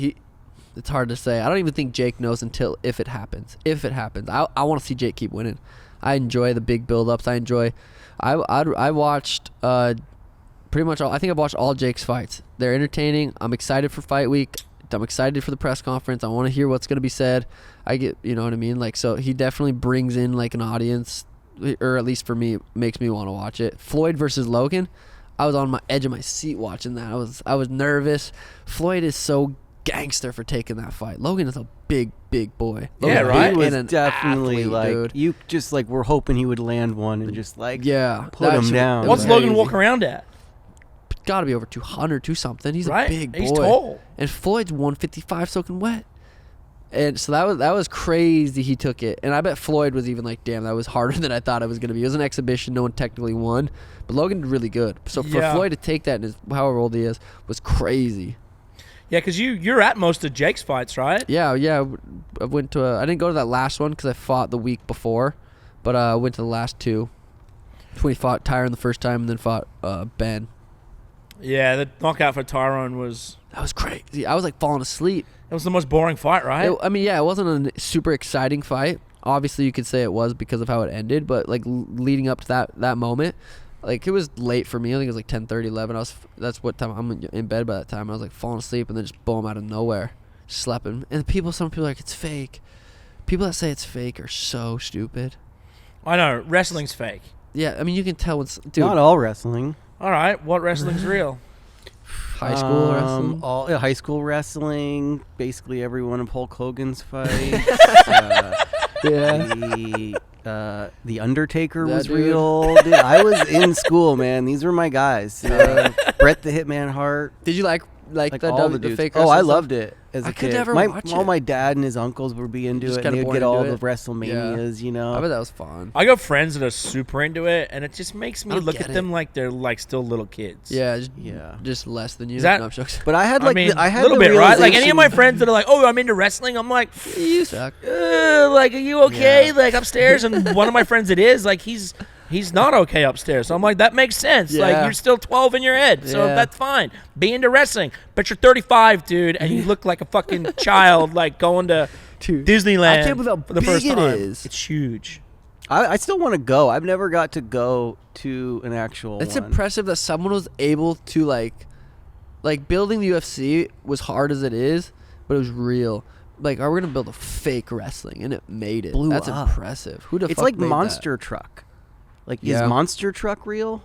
[SPEAKER 1] It's hard to say. I don't even think Jake knows until if it happens. If it happens, I want to see Jake keep winning. I enjoy the big build-ups. I watched pretty much all. I think I've watched all Jake's fights. They're entertaining. I'm excited for fight week. I'm excited for the press conference. I want to hear what's going to be said. You know what I mean? Like, so he definitely brings in like an audience, or at least for me, makes me want to watch it. Floyd versus Logan, I was on my edge of my seat watching that. I was nervous. Floyd is so gangster for taking that fight. Logan is a big boy.
[SPEAKER 2] Yeah,
[SPEAKER 1] Logan
[SPEAKER 2] right?
[SPEAKER 4] He was
[SPEAKER 1] an
[SPEAKER 4] definitely
[SPEAKER 1] athlete,
[SPEAKER 4] like,
[SPEAKER 1] dude.
[SPEAKER 4] you just like were hoping he would land one and just like put
[SPEAKER 1] that
[SPEAKER 4] him
[SPEAKER 1] shit-
[SPEAKER 4] down.
[SPEAKER 1] it
[SPEAKER 2] What's
[SPEAKER 1] was
[SPEAKER 2] Logan
[SPEAKER 1] crazy.
[SPEAKER 2] walking around at?
[SPEAKER 1] Got to be over 200, 2 something. He's
[SPEAKER 2] Right?
[SPEAKER 1] a big boy.
[SPEAKER 2] He's tall.
[SPEAKER 1] And Floyd's 155 soaking wet. And so that was crazy he took it. And I bet Floyd was even like, damn, that was harder than I thought it was going to be. It was an exhibition. No one technically won. But Logan did really good. So for
[SPEAKER 2] Yeah.
[SPEAKER 1] Floyd to take that, and however old he is, was crazy.
[SPEAKER 2] Yeah, because you're at most of Jake's fights, right?
[SPEAKER 1] Yeah. I went to I didn't go to that last one because I fought the week before. But I went to the last two. When he fought Tyron the first time and then fought Ben.
[SPEAKER 2] Yeah, the knockout for Tyrone was
[SPEAKER 1] That was crazy. I was like falling asleep.
[SPEAKER 2] it was the most boring fight, right?
[SPEAKER 1] It wasn't a super exciting fight. Obviously, you could say it was because of how it ended, but like leading up to that moment, like it was late for me. I think it was like 10:30, 11. That's what time I'm in bed by that time. I was like falling asleep and then just boom out of nowhere, sleeping. And some people are like it's fake. People that say it's fake are so stupid.
[SPEAKER 2] I know wrestling's fake.
[SPEAKER 1] Yeah, I mean you can tell when dude.
[SPEAKER 4] Not all wrestling.
[SPEAKER 2] All right, what wrestling's real?
[SPEAKER 1] High school wrestling.
[SPEAKER 4] High school wrestling. Basically every one of Hulk Hogan's fights. The Undertaker
[SPEAKER 1] That
[SPEAKER 4] was
[SPEAKER 1] dude.
[SPEAKER 4] real. Dude, I was in school, man. These were my guys. Bret the Hitman Hart.
[SPEAKER 1] Did you like the
[SPEAKER 4] all the dudes.
[SPEAKER 1] fake?
[SPEAKER 4] Oh, I
[SPEAKER 1] wrestling
[SPEAKER 4] loved
[SPEAKER 1] stuff?
[SPEAKER 4] it as a
[SPEAKER 1] I
[SPEAKER 4] kid.
[SPEAKER 1] could never
[SPEAKER 4] my,
[SPEAKER 1] watch
[SPEAKER 4] all
[SPEAKER 1] it.
[SPEAKER 4] my dad and his uncles would be into
[SPEAKER 1] Just
[SPEAKER 4] it.
[SPEAKER 1] kinda
[SPEAKER 4] And they would
[SPEAKER 1] born
[SPEAKER 4] get all
[SPEAKER 1] into
[SPEAKER 4] the
[SPEAKER 1] it.
[SPEAKER 4] WrestleManias, you know.
[SPEAKER 1] I bet that was fun.
[SPEAKER 2] I got friends that are super into it, and it just makes
[SPEAKER 1] I
[SPEAKER 2] me
[SPEAKER 1] don't
[SPEAKER 2] look
[SPEAKER 1] get
[SPEAKER 2] at
[SPEAKER 1] it.
[SPEAKER 2] them like they're like still little kids.
[SPEAKER 1] Yeah,
[SPEAKER 4] Yeah.
[SPEAKER 1] just less than you.
[SPEAKER 2] Is that-
[SPEAKER 1] No, I'm joking.
[SPEAKER 4] But I had
[SPEAKER 2] I
[SPEAKER 4] like
[SPEAKER 2] mean,
[SPEAKER 4] I
[SPEAKER 2] a
[SPEAKER 4] had
[SPEAKER 2] little
[SPEAKER 4] the
[SPEAKER 2] bit, right? Like any of my
[SPEAKER 4] realization-
[SPEAKER 2] friends that are like, "Oh, I'm into wrestling," I'm like,
[SPEAKER 1] You suck.
[SPEAKER 2] like, are you okay?
[SPEAKER 4] Yeah.
[SPEAKER 2] Like upstairs, and one of my friends that is like, he's not okay upstairs. So I'm like, that makes sense. Like
[SPEAKER 1] Yeah.
[SPEAKER 2] you're still 12 in your head, so
[SPEAKER 1] Yeah.
[SPEAKER 2] that's fine. Be into wrestling, but you're 35, dude, and you look like a fucking child, like going to
[SPEAKER 1] Dude,
[SPEAKER 2] Disneyland
[SPEAKER 1] I can't believe how
[SPEAKER 2] for the first
[SPEAKER 1] big it
[SPEAKER 2] time.
[SPEAKER 1] is.
[SPEAKER 2] It's huge.
[SPEAKER 4] I still want to go. I've never got to go to an actual
[SPEAKER 1] It's
[SPEAKER 4] one.
[SPEAKER 1] impressive that someone was able to like building the UFC was hard as it is, but it was real. Like, are we gonna build a fake wrestling and it made it?
[SPEAKER 4] Blew
[SPEAKER 1] That's
[SPEAKER 4] up.
[SPEAKER 1] impressive. Who the
[SPEAKER 4] It's
[SPEAKER 1] fuck
[SPEAKER 4] like
[SPEAKER 1] made
[SPEAKER 4] Monster Truck. Like,
[SPEAKER 1] Yeah.
[SPEAKER 4] is Monster Truck real?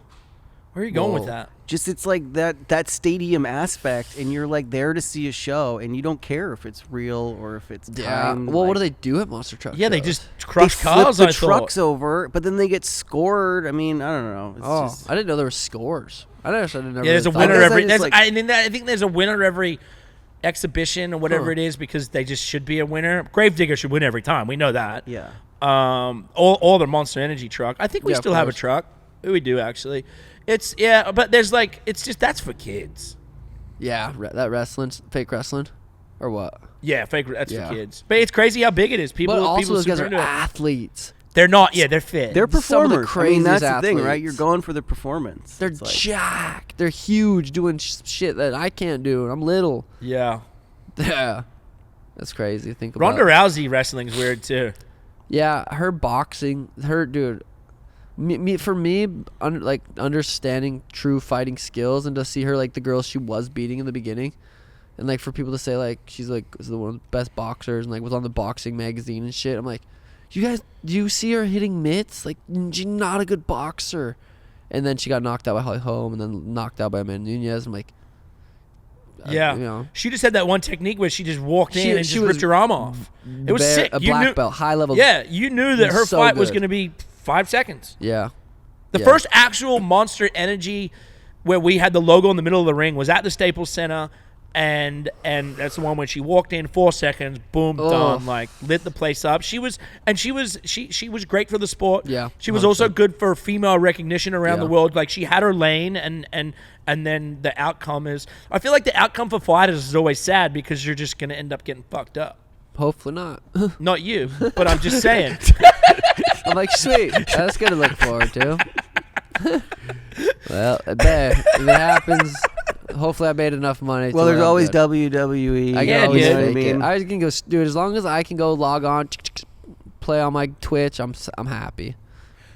[SPEAKER 2] Where are you going with
[SPEAKER 1] Whoa.
[SPEAKER 2] that?
[SPEAKER 4] Just it's like that stadium aspect, and you're like there to see a show, and you don't care if it's real or if it's
[SPEAKER 1] that? Yeah.
[SPEAKER 4] timed,
[SPEAKER 1] Well, what do
[SPEAKER 4] like-
[SPEAKER 1] they do at Monster Truck?
[SPEAKER 2] Yeah, they
[SPEAKER 1] shows?
[SPEAKER 2] just
[SPEAKER 4] They
[SPEAKER 2] crush
[SPEAKER 4] flip
[SPEAKER 2] cars.
[SPEAKER 4] the
[SPEAKER 2] I
[SPEAKER 4] trucks
[SPEAKER 2] thought.
[SPEAKER 4] over, but then they get scored. I mean, I don't know. It's
[SPEAKER 1] Oh,
[SPEAKER 4] just,
[SPEAKER 1] I didn't know there were scores. I didn't know.
[SPEAKER 2] Yeah, there's a
[SPEAKER 4] I
[SPEAKER 2] winner
[SPEAKER 4] guess I
[SPEAKER 2] every.
[SPEAKER 4] just,
[SPEAKER 2] There's,
[SPEAKER 4] like-
[SPEAKER 2] I think there's a winner every exhibition or whatever
[SPEAKER 1] Huh.
[SPEAKER 2] it is because they just should be a winner. Gravedigger should win every time. We know that.
[SPEAKER 4] yeah.
[SPEAKER 2] All the Monster Energy truck. I think we
[SPEAKER 1] Yeah, of
[SPEAKER 2] still have a
[SPEAKER 1] course.
[SPEAKER 2] truck. We do actually. It's but there's like it's just that's for kids.
[SPEAKER 1] Yeah, that wrestling, fake wrestling, or what?
[SPEAKER 2] Yeah, fake. That's
[SPEAKER 1] Yeah.
[SPEAKER 2] for kids. But it's crazy how big it is. People,
[SPEAKER 1] But also,
[SPEAKER 2] people
[SPEAKER 1] those guys
[SPEAKER 2] super
[SPEAKER 1] are
[SPEAKER 2] into it.
[SPEAKER 1] athletes.
[SPEAKER 2] They're not. Yeah, they're fit.
[SPEAKER 4] They're
[SPEAKER 1] Some of the
[SPEAKER 4] performers. I mean, that's
[SPEAKER 1] craziest
[SPEAKER 4] the thing, right?
[SPEAKER 1] athletes.
[SPEAKER 4] You're going for the performance.
[SPEAKER 1] They're
[SPEAKER 4] It's like-
[SPEAKER 1] jacked. They're huge, doing shit that I can't do. And I'm little.
[SPEAKER 2] yeah.
[SPEAKER 1] Yeah, that's crazy. to Think about.
[SPEAKER 2] Ronda Rousey wrestling's weird too.
[SPEAKER 1] Yeah, her boxing, dude. For me, like understanding true fighting skills and to see her like the girls she was beating in the beginning, and like for people to say like she's like was the one of the best boxers and like was on the boxing magazine and shit. I'm like, you guys, do you see her hitting mitts? Like she's not a good boxer. And then she got knocked out by Holly Holm and then knocked out by Amanda Nunes. I'm like,
[SPEAKER 2] Yeah.
[SPEAKER 1] you know,
[SPEAKER 2] She just had that one technique where she just walked in and
[SPEAKER 1] she
[SPEAKER 2] just
[SPEAKER 1] was
[SPEAKER 2] ripped her arm off. It was sick.
[SPEAKER 1] A
[SPEAKER 2] You
[SPEAKER 1] black
[SPEAKER 2] knew-
[SPEAKER 1] belt, high level.
[SPEAKER 2] Yeah, you knew that her
[SPEAKER 1] So
[SPEAKER 2] fight was
[SPEAKER 1] good.
[SPEAKER 2] going to be 5 seconds.
[SPEAKER 1] Yeah.
[SPEAKER 2] The
[SPEAKER 1] Yeah.
[SPEAKER 2] first actual Monster Energy where we had the logo in the middle of the ring was at the Staples Center, and that's the one when she walked in 4 seconds, boom, done, like lit the place up. She was great for the sport.
[SPEAKER 1] Yeah,
[SPEAKER 2] she was also
[SPEAKER 1] 100%.
[SPEAKER 2] good for female recognition around
[SPEAKER 1] Yeah.
[SPEAKER 2] the world. Like she had her lane, and then the outcome is. I feel like the outcome for fighters is always sad because you're just gonna end up getting fucked up.
[SPEAKER 1] Hopefully not.
[SPEAKER 2] Not you, but I'm just saying.
[SPEAKER 1] I'm like, sweet. That's good to look forward to. Well, I bet if it happens, Hopefully I made enough money.
[SPEAKER 4] Well,
[SPEAKER 1] to
[SPEAKER 4] there's
[SPEAKER 1] where I'm
[SPEAKER 4] always
[SPEAKER 1] good.
[SPEAKER 4] WWE.
[SPEAKER 1] I
[SPEAKER 2] Yeah,
[SPEAKER 1] can always
[SPEAKER 2] dude.
[SPEAKER 1] fake
[SPEAKER 4] I
[SPEAKER 1] it.
[SPEAKER 4] mean,
[SPEAKER 1] I can go, dude. As long as I can go log on, play on my Twitch, I'm happy.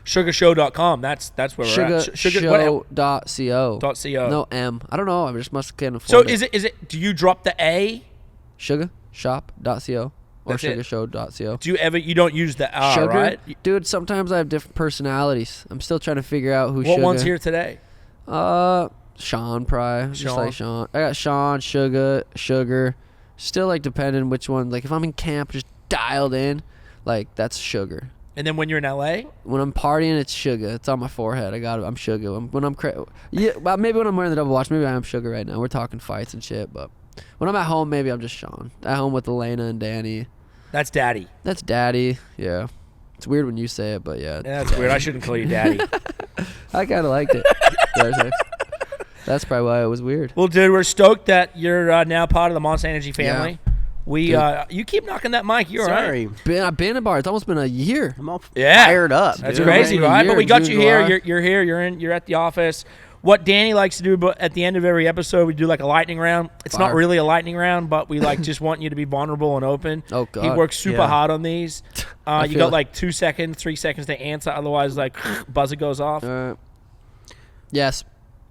[SPEAKER 2] Sugarshow.com. That's where we're at.
[SPEAKER 1] Sugarshow.co.
[SPEAKER 2] .co.
[SPEAKER 1] No M. I don't know. I just must can't
[SPEAKER 2] So
[SPEAKER 1] afford it.
[SPEAKER 2] is it? Do you drop the A?
[SPEAKER 1] Sugarshop.co or
[SPEAKER 2] That's it.
[SPEAKER 1] sugarshow.co.
[SPEAKER 2] Do you ever? You don't use the R,
[SPEAKER 1] Sugar,
[SPEAKER 2] right?
[SPEAKER 1] dude. Sometimes I have different personalities. I'm still trying to figure out who.
[SPEAKER 2] What
[SPEAKER 1] Sugar.
[SPEAKER 2] one's here today?
[SPEAKER 1] Sean probably. Just
[SPEAKER 2] Sean.
[SPEAKER 1] like Sean. I got Sean, Sugar. Still like depending which one. Like if I'm in camp, just dialed in, like that's Sugar.
[SPEAKER 2] And then when you're in LA,
[SPEAKER 1] When I'm partying, it's Sugar. It's on my forehead. I'm Sugar. When I'm well, maybe when I'm wearing the double watch, maybe I am Sugar right now. We're talking fights and shit, but when I'm at home, maybe I'm just Sean. At home with Helena and Danny.
[SPEAKER 2] that's Daddy.
[SPEAKER 1] That's Daddy. Yeah. It's weird when you say it, but yeah.
[SPEAKER 2] Yeah, that's weird. I shouldn't call you Daddy.
[SPEAKER 1] I kind of liked it. That's probably why it was weird.
[SPEAKER 2] Well, dude, we're stoked that you're now part of the Monster Energy family.
[SPEAKER 1] Yeah.
[SPEAKER 2] We you keep knocking that mic. You're all right.
[SPEAKER 4] Sorry.
[SPEAKER 1] I've been in bar. It's almost been a year.
[SPEAKER 4] I'm all
[SPEAKER 2] Yeah.
[SPEAKER 4] fired up.
[SPEAKER 2] That's
[SPEAKER 4] dude.
[SPEAKER 2] crazy,
[SPEAKER 1] Over a
[SPEAKER 2] right?
[SPEAKER 1] year,
[SPEAKER 2] But we got
[SPEAKER 1] June,
[SPEAKER 2] you here.
[SPEAKER 1] July.
[SPEAKER 2] You're here. You're at the office. What Danny likes to do, at the end of every episode, we do like a lightning round. It's not
[SPEAKER 1] Fire.
[SPEAKER 2] really a lightning round, but we like just want you to be vulnerable and open.
[SPEAKER 1] Oh, God.
[SPEAKER 2] He works super
[SPEAKER 4] Yeah.
[SPEAKER 2] hard on these. You
[SPEAKER 1] feel
[SPEAKER 2] got
[SPEAKER 1] it.
[SPEAKER 2] like 2 seconds, 3 seconds to answer. Otherwise, like buzzer goes off.
[SPEAKER 1] Yes.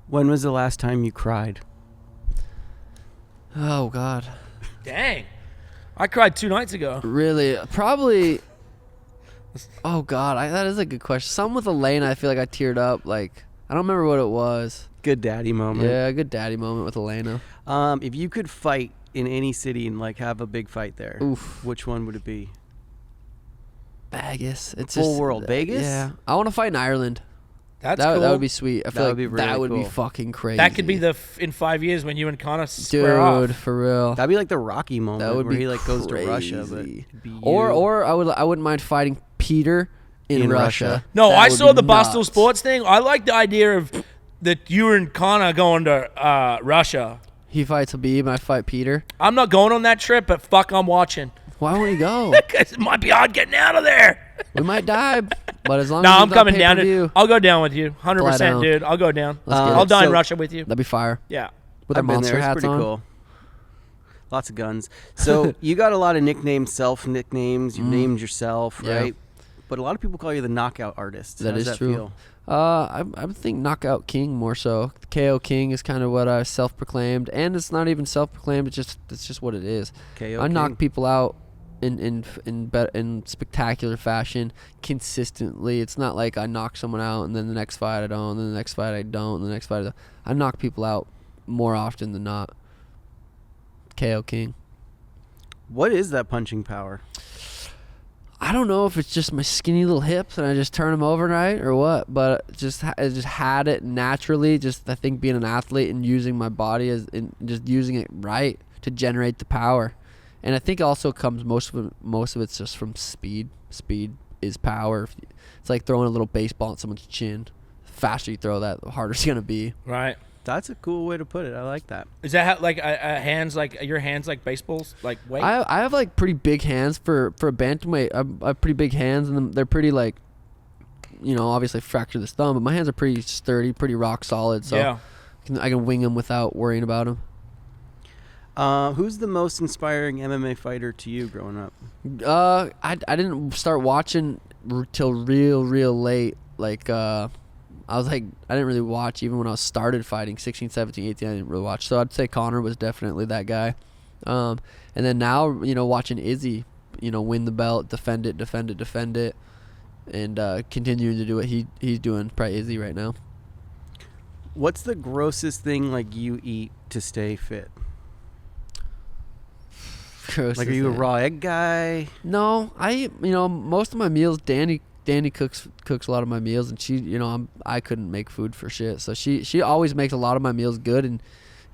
[SPEAKER 4] When was the last time you cried?
[SPEAKER 1] Oh, God.
[SPEAKER 2] Dang, I cried 2 nights ago.
[SPEAKER 1] Really? Probably. Oh, God. That is a good question. Some with Elena, I feel like I teared up. Like, I don't remember what it was.
[SPEAKER 4] Good daddy moment.
[SPEAKER 1] Yeah, a good daddy moment with Elena.
[SPEAKER 4] If you could fight in any city and like have a big fight there,
[SPEAKER 1] Oof.
[SPEAKER 4] which one would it be?
[SPEAKER 1] Vegas. It's
[SPEAKER 4] Full
[SPEAKER 1] just,
[SPEAKER 4] world. Vegas?
[SPEAKER 1] Yeah. I want to fight in Ireland.
[SPEAKER 2] That's
[SPEAKER 1] That
[SPEAKER 2] cool.
[SPEAKER 1] would be sweet. I feel
[SPEAKER 4] That
[SPEAKER 1] like
[SPEAKER 4] would be
[SPEAKER 1] that
[SPEAKER 4] really
[SPEAKER 1] would be
[SPEAKER 4] cool.
[SPEAKER 1] fucking crazy.
[SPEAKER 2] That could be in 5 years when you and Conor square off.
[SPEAKER 1] Dude, for real.
[SPEAKER 4] That'd be like the Rocky moment
[SPEAKER 1] That would
[SPEAKER 4] where
[SPEAKER 1] be
[SPEAKER 4] he like goes to Russia, but
[SPEAKER 1] crazy.
[SPEAKER 4] it'd be you.
[SPEAKER 1] Or I wouldn't mind fighting Peter in
[SPEAKER 4] In
[SPEAKER 1] Russia.
[SPEAKER 4] Russia.
[SPEAKER 2] No,
[SPEAKER 1] That
[SPEAKER 2] I
[SPEAKER 1] would
[SPEAKER 2] saw
[SPEAKER 1] be
[SPEAKER 2] the Barstool
[SPEAKER 1] nuts.
[SPEAKER 2] Sports thing. I like the idea of that you and Conor going to Russia.
[SPEAKER 1] He fights Habib and I fight Peter.
[SPEAKER 2] I'm not going on that trip, but fuck, I'm watching.
[SPEAKER 1] Why won't he go?
[SPEAKER 2] Because it might be hard getting out of there.
[SPEAKER 1] We might die, but as long
[SPEAKER 2] No,
[SPEAKER 1] as
[SPEAKER 2] I'm
[SPEAKER 1] he's not
[SPEAKER 2] coming down.
[SPEAKER 1] pay-per-view,
[SPEAKER 2] I'll go down with you.
[SPEAKER 1] Fly
[SPEAKER 2] 100%,
[SPEAKER 1] down.
[SPEAKER 2] dude. I'll go down.
[SPEAKER 1] Let's get
[SPEAKER 2] I'll
[SPEAKER 1] it.
[SPEAKER 2] die in
[SPEAKER 4] So-
[SPEAKER 2] Russia with you.
[SPEAKER 1] That'd be fire.
[SPEAKER 2] Yeah.
[SPEAKER 1] With
[SPEAKER 4] I've
[SPEAKER 1] our
[SPEAKER 4] been
[SPEAKER 1] monster
[SPEAKER 4] there. It's
[SPEAKER 1] hats
[SPEAKER 4] pretty
[SPEAKER 1] on.
[SPEAKER 4] cool. Lots of guns. So you got a lot of nicknames, self nicknames. You named yourself,
[SPEAKER 1] Yeah.
[SPEAKER 4] right? But a lot of people call you the knockout artist.
[SPEAKER 1] That
[SPEAKER 4] How
[SPEAKER 1] is
[SPEAKER 4] does that
[SPEAKER 1] true.
[SPEAKER 4] feel?
[SPEAKER 1] I think Knockout King more so. KO King is kind of what I self-proclaimed, and it's not even self-proclaimed. It's just what it is.
[SPEAKER 4] KO
[SPEAKER 1] I
[SPEAKER 4] King.
[SPEAKER 1] knock people out in spectacular fashion consistently. It's not like I knock someone out and then the next fight I don't, and then the next fight I don't, and the next fight I don't. I knock people out more often than not. KO King.
[SPEAKER 4] What is that punching power?
[SPEAKER 1] I don't know if it's just my skinny little hips and I just turn them over right or what, but I just had it naturally. Just I think being an athlete and using my body just using it right to generate the power, and I think also comes most of it's just from speed. Speed is power. It's like throwing a little baseball at someone's chin. The faster you throw that, the harder it's gonna be.
[SPEAKER 2] Right.
[SPEAKER 4] That's a cool way to put it. I like that.
[SPEAKER 2] Is that how, like hands like your hands like baseballs like weight?
[SPEAKER 1] I have like pretty big hands for a bantamweight. I have pretty big hands and they're pretty like, obviously fracture this thumb, but my hands are pretty sturdy, pretty rock solid. So
[SPEAKER 2] yeah.
[SPEAKER 1] I can wing them without worrying about them.
[SPEAKER 4] Who's the most inspiring MMA fighter to you growing up?
[SPEAKER 1] I didn't start watching till real late. Like I was like, I didn't really watch even when I started fighting 16, 17, 18. I didn't really watch. So I'd say Conor was definitely that guy. And then now, watching Izzy, win the belt, defend it, and continuing to do what he's doing. Probably Izzy right now.
[SPEAKER 4] What's the grossest thing like you eat to stay fit?
[SPEAKER 1] Gross
[SPEAKER 4] Like,
[SPEAKER 1] as
[SPEAKER 4] are you a
[SPEAKER 1] that.
[SPEAKER 4] raw egg guy?
[SPEAKER 1] No, I most of my meals. Danny cooks a lot of my meals, and she I couldn't make food for shit, so she always makes a lot of my meals good,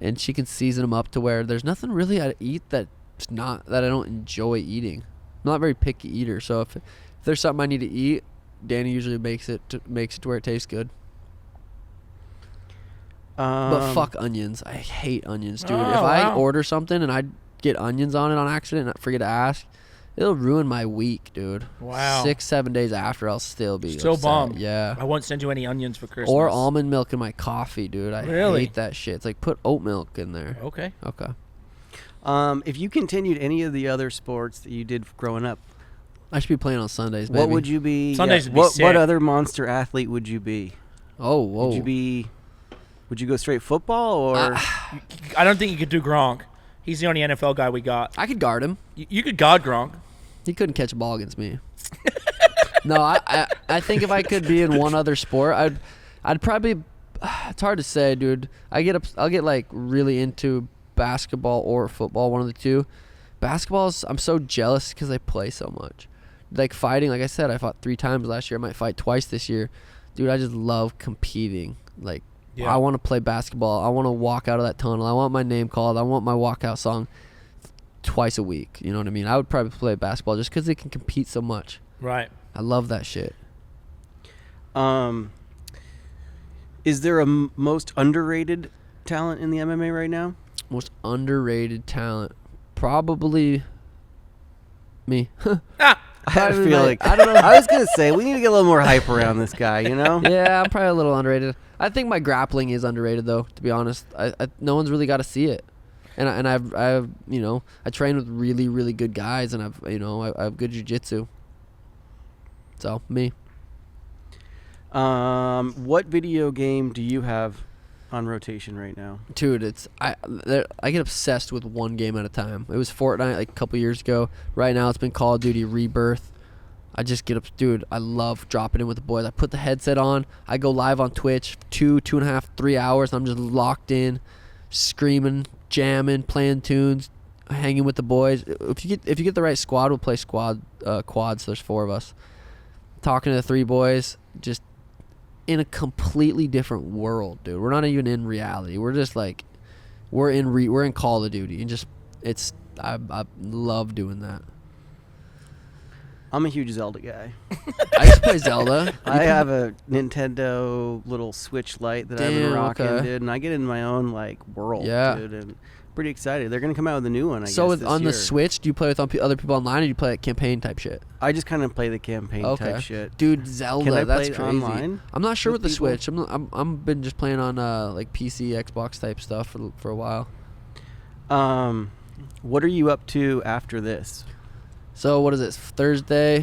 [SPEAKER 1] and she can season them up to where there's nothing really I eat that I don't enjoy eating. I'm not a very picky eater, so if there's something I need to eat, Danny usually makes it to where it tastes good. But fuck onions. I hate onions, dude.
[SPEAKER 2] Oh,
[SPEAKER 1] if I
[SPEAKER 2] wow.
[SPEAKER 1] order something and I get onions on it on accident and I forget to ask, It'll ruin my week, dude.
[SPEAKER 2] Wow.
[SPEAKER 1] 6-7 days after, I'll still be
[SPEAKER 2] Still
[SPEAKER 1] upset.
[SPEAKER 2] bummed.
[SPEAKER 1] Yeah.
[SPEAKER 2] I won't send you any onions for Christmas.
[SPEAKER 1] Or almond milk in my coffee, dude. I
[SPEAKER 2] Really?
[SPEAKER 1] hate that shit. It's like put oat milk in there.
[SPEAKER 2] Okay.
[SPEAKER 1] Okay.
[SPEAKER 4] If you continued any of the other sports that you did growing up,
[SPEAKER 1] I should be playing on Sundays, baby.
[SPEAKER 4] what would you be?
[SPEAKER 2] Sundays would be
[SPEAKER 4] what
[SPEAKER 2] sick.
[SPEAKER 4] other monster athlete would you be?
[SPEAKER 1] Oh, whoa.
[SPEAKER 4] Would you go straight football or?
[SPEAKER 2] I don't think you could do Gronk. He's the only NFL guy we got.
[SPEAKER 1] I could guard him.
[SPEAKER 2] You could guard Gronk.
[SPEAKER 1] He couldn't catch a ball against me. No, I think if I could be in one other sport, I'd probably. It's hard to say, dude. I'll get like really into basketball or football, one of the two. Basketball's, I'm so jealous because I play so much. Like fighting, like I said, I fought 3 times last year. I might fight twice this year. Dude, I just love competing. Like,
[SPEAKER 2] Yeah.
[SPEAKER 1] I want to play basketball. I want to walk out of that tunnel. I want my name called. I want my walkout song twice a week. You know what I mean? I would probably play basketball just because they can compete so much.
[SPEAKER 2] Right.
[SPEAKER 1] I love that shit.
[SPEAKER 4] Is there a most underrated talent in the MMA right now?
[SPEAKER 1] Most underrated talent. Probably me.
[SPEAKER 4] I feel like
[SPEAKER 1] I don't know.
[SPEAKER 4] I was gonna say we need to get a little more hype around this guy. You know?
[SPEAKER 1] Yeah, I'm probably a little underrated. I think my grappling is underrated, though. To be honest, no one's really got to see it. And I've I train with really, really good guys, and I have good jiu-jitsu. So me.
[SPEAKER 4] What video game do you have on rotation right now?
[SPEAKER 1] Dude, I get obsessed with one game at a time. It was Fortnite like a couple years ago. Right now it's been Call of Duty Rebirth. I just get up, dude. I love dropping in with the boys. I put the headset on. I go live on Twitch 2.5, 3 hours. I'm just locked in, screaming, jamming, playing tunes, hanging with the boys. If you get the right squad, we'll play quads. There's 4 of us. Talking to the 3 boys, just in a completely different world, dude. We're not even in reality. We're just like, we're in Call of Duty, and I love doing that.
[SPEAKER 4] I'm a huge Zelda guy.
[SPEAKER 1] I used to play Zelda.
[SPEAKER 4] I have a Nintendo little Switch Lite that I've been rocking, dude, and I get in my own like world, dude, and pretty excited. They're gonna come out with a new one. I guess
[SPEAKER 1] on the Switch, do you play with other people online, or do you play like campaign type shit?
[SPEAKER 4] I just kind of play the campaign type shit.
[SPEAKER 1] Dude, Zelda,
[SPEAKER 4] Can I
[SPEAKER 1] that's
[SPEAKER 4] play
[SPEAKER 1] crazy.
[SPEAKER 4] online
[SPEAKER 1] I'm not sure with the
[SPEAKER 4] people?
[SPEAKER 1] Switch. I'm been just playing on like PC, Xbox type stuff for a while.
[SPEAKER 4] What are you up to after this?
[SPEAKER 1] So what is it? Thursday.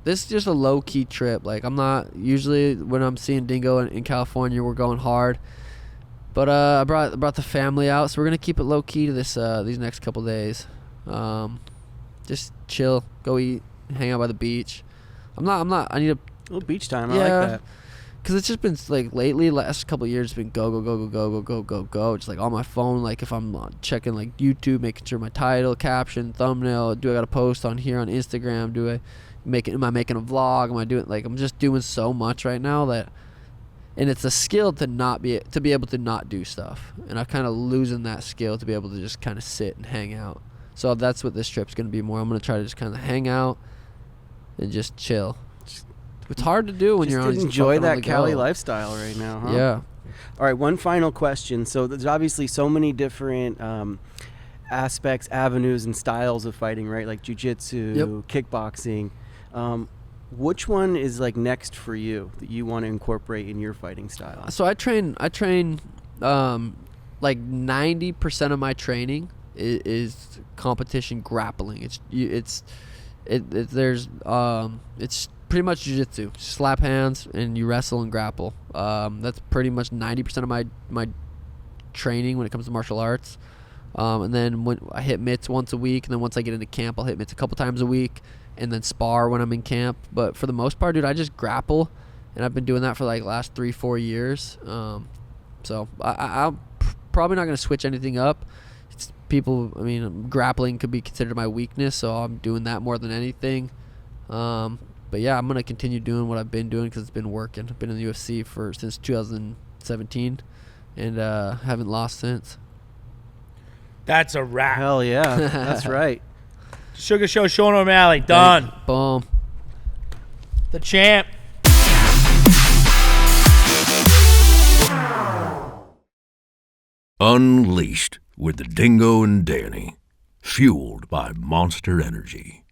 [SPEAKER 1] This is just a low key trip. Like I'm not usually when I'm seeing Dingo in California, we're going hard. But I brought the family out, so we're gonna keep it low key to these next couple days. Just chill, go eat, hang out by the beach. I need a
[SPEAKER 4] little beach time. I like that.
[SPEAKER 1] Cause it's just been like lately, last couple of years, it's been go. Just like on my phone, like if I'm checking like YouTube, making sure my title, caption, thumbnail. Do I got to post on here on Instagram? Am I making a vlog? Am I doing like I'm just doing so much right now that, and it's a skill to be able to not do stuff, and I'm kind of losing that skill to be able to just kind of sit and hang out. So that's what this trip's gonna be more. I'm gonna try to just kind of hang out and just chill. It's hard to do when
[SPEAKER 4] just
[SPEAKER 1] you're on.
[SPEAKER 4] Enjoy that Cali lifestyle right now, huh?
[SPEAKER 1] Yeah.
[SPEAKER 4] All right, one final question. So there's obviously so many different aspects, avenues, and styles of fighting, right? Like jiu-jitsu, kickboxing. Which one is like next for you that you want to incorporate in your fighting style?
[SPEAKER 1] So I train like 90% of my training is competition grappling. It's pretty much jiu-jitsu. Slap hands and you wrestle and grapple. That's pretty much 90% of my training when it comes to martial arts. And then when I hit mitts once a week, and then once I get into camp, I'll hit mitts a couple times a week, and then spar when I'm in camp. But for the most part, dude, I just grapple, and I've been doing that for like last 3-4 years. So I'm probably not going to switch anything up. Grappling could be considered my weakness, so I'm doing that more than anything. But yeah, I'm going to continue doing what I've been doing because it's been working. I've been in the UFC since 2017 and haven't lost since.
[SPEAKER 2] That's a wrap.
[SPEAKER 4] Hell yeah. That's right.
[SPEAKER 2] Sugar Show, Sean O'Malley, done.
[SPEAKER 1] Boom.
[SPEAKER 2] The champ.
[SPEAKER 3] Unleashed with the Dingo and Danny. Fueled by Monster Energy.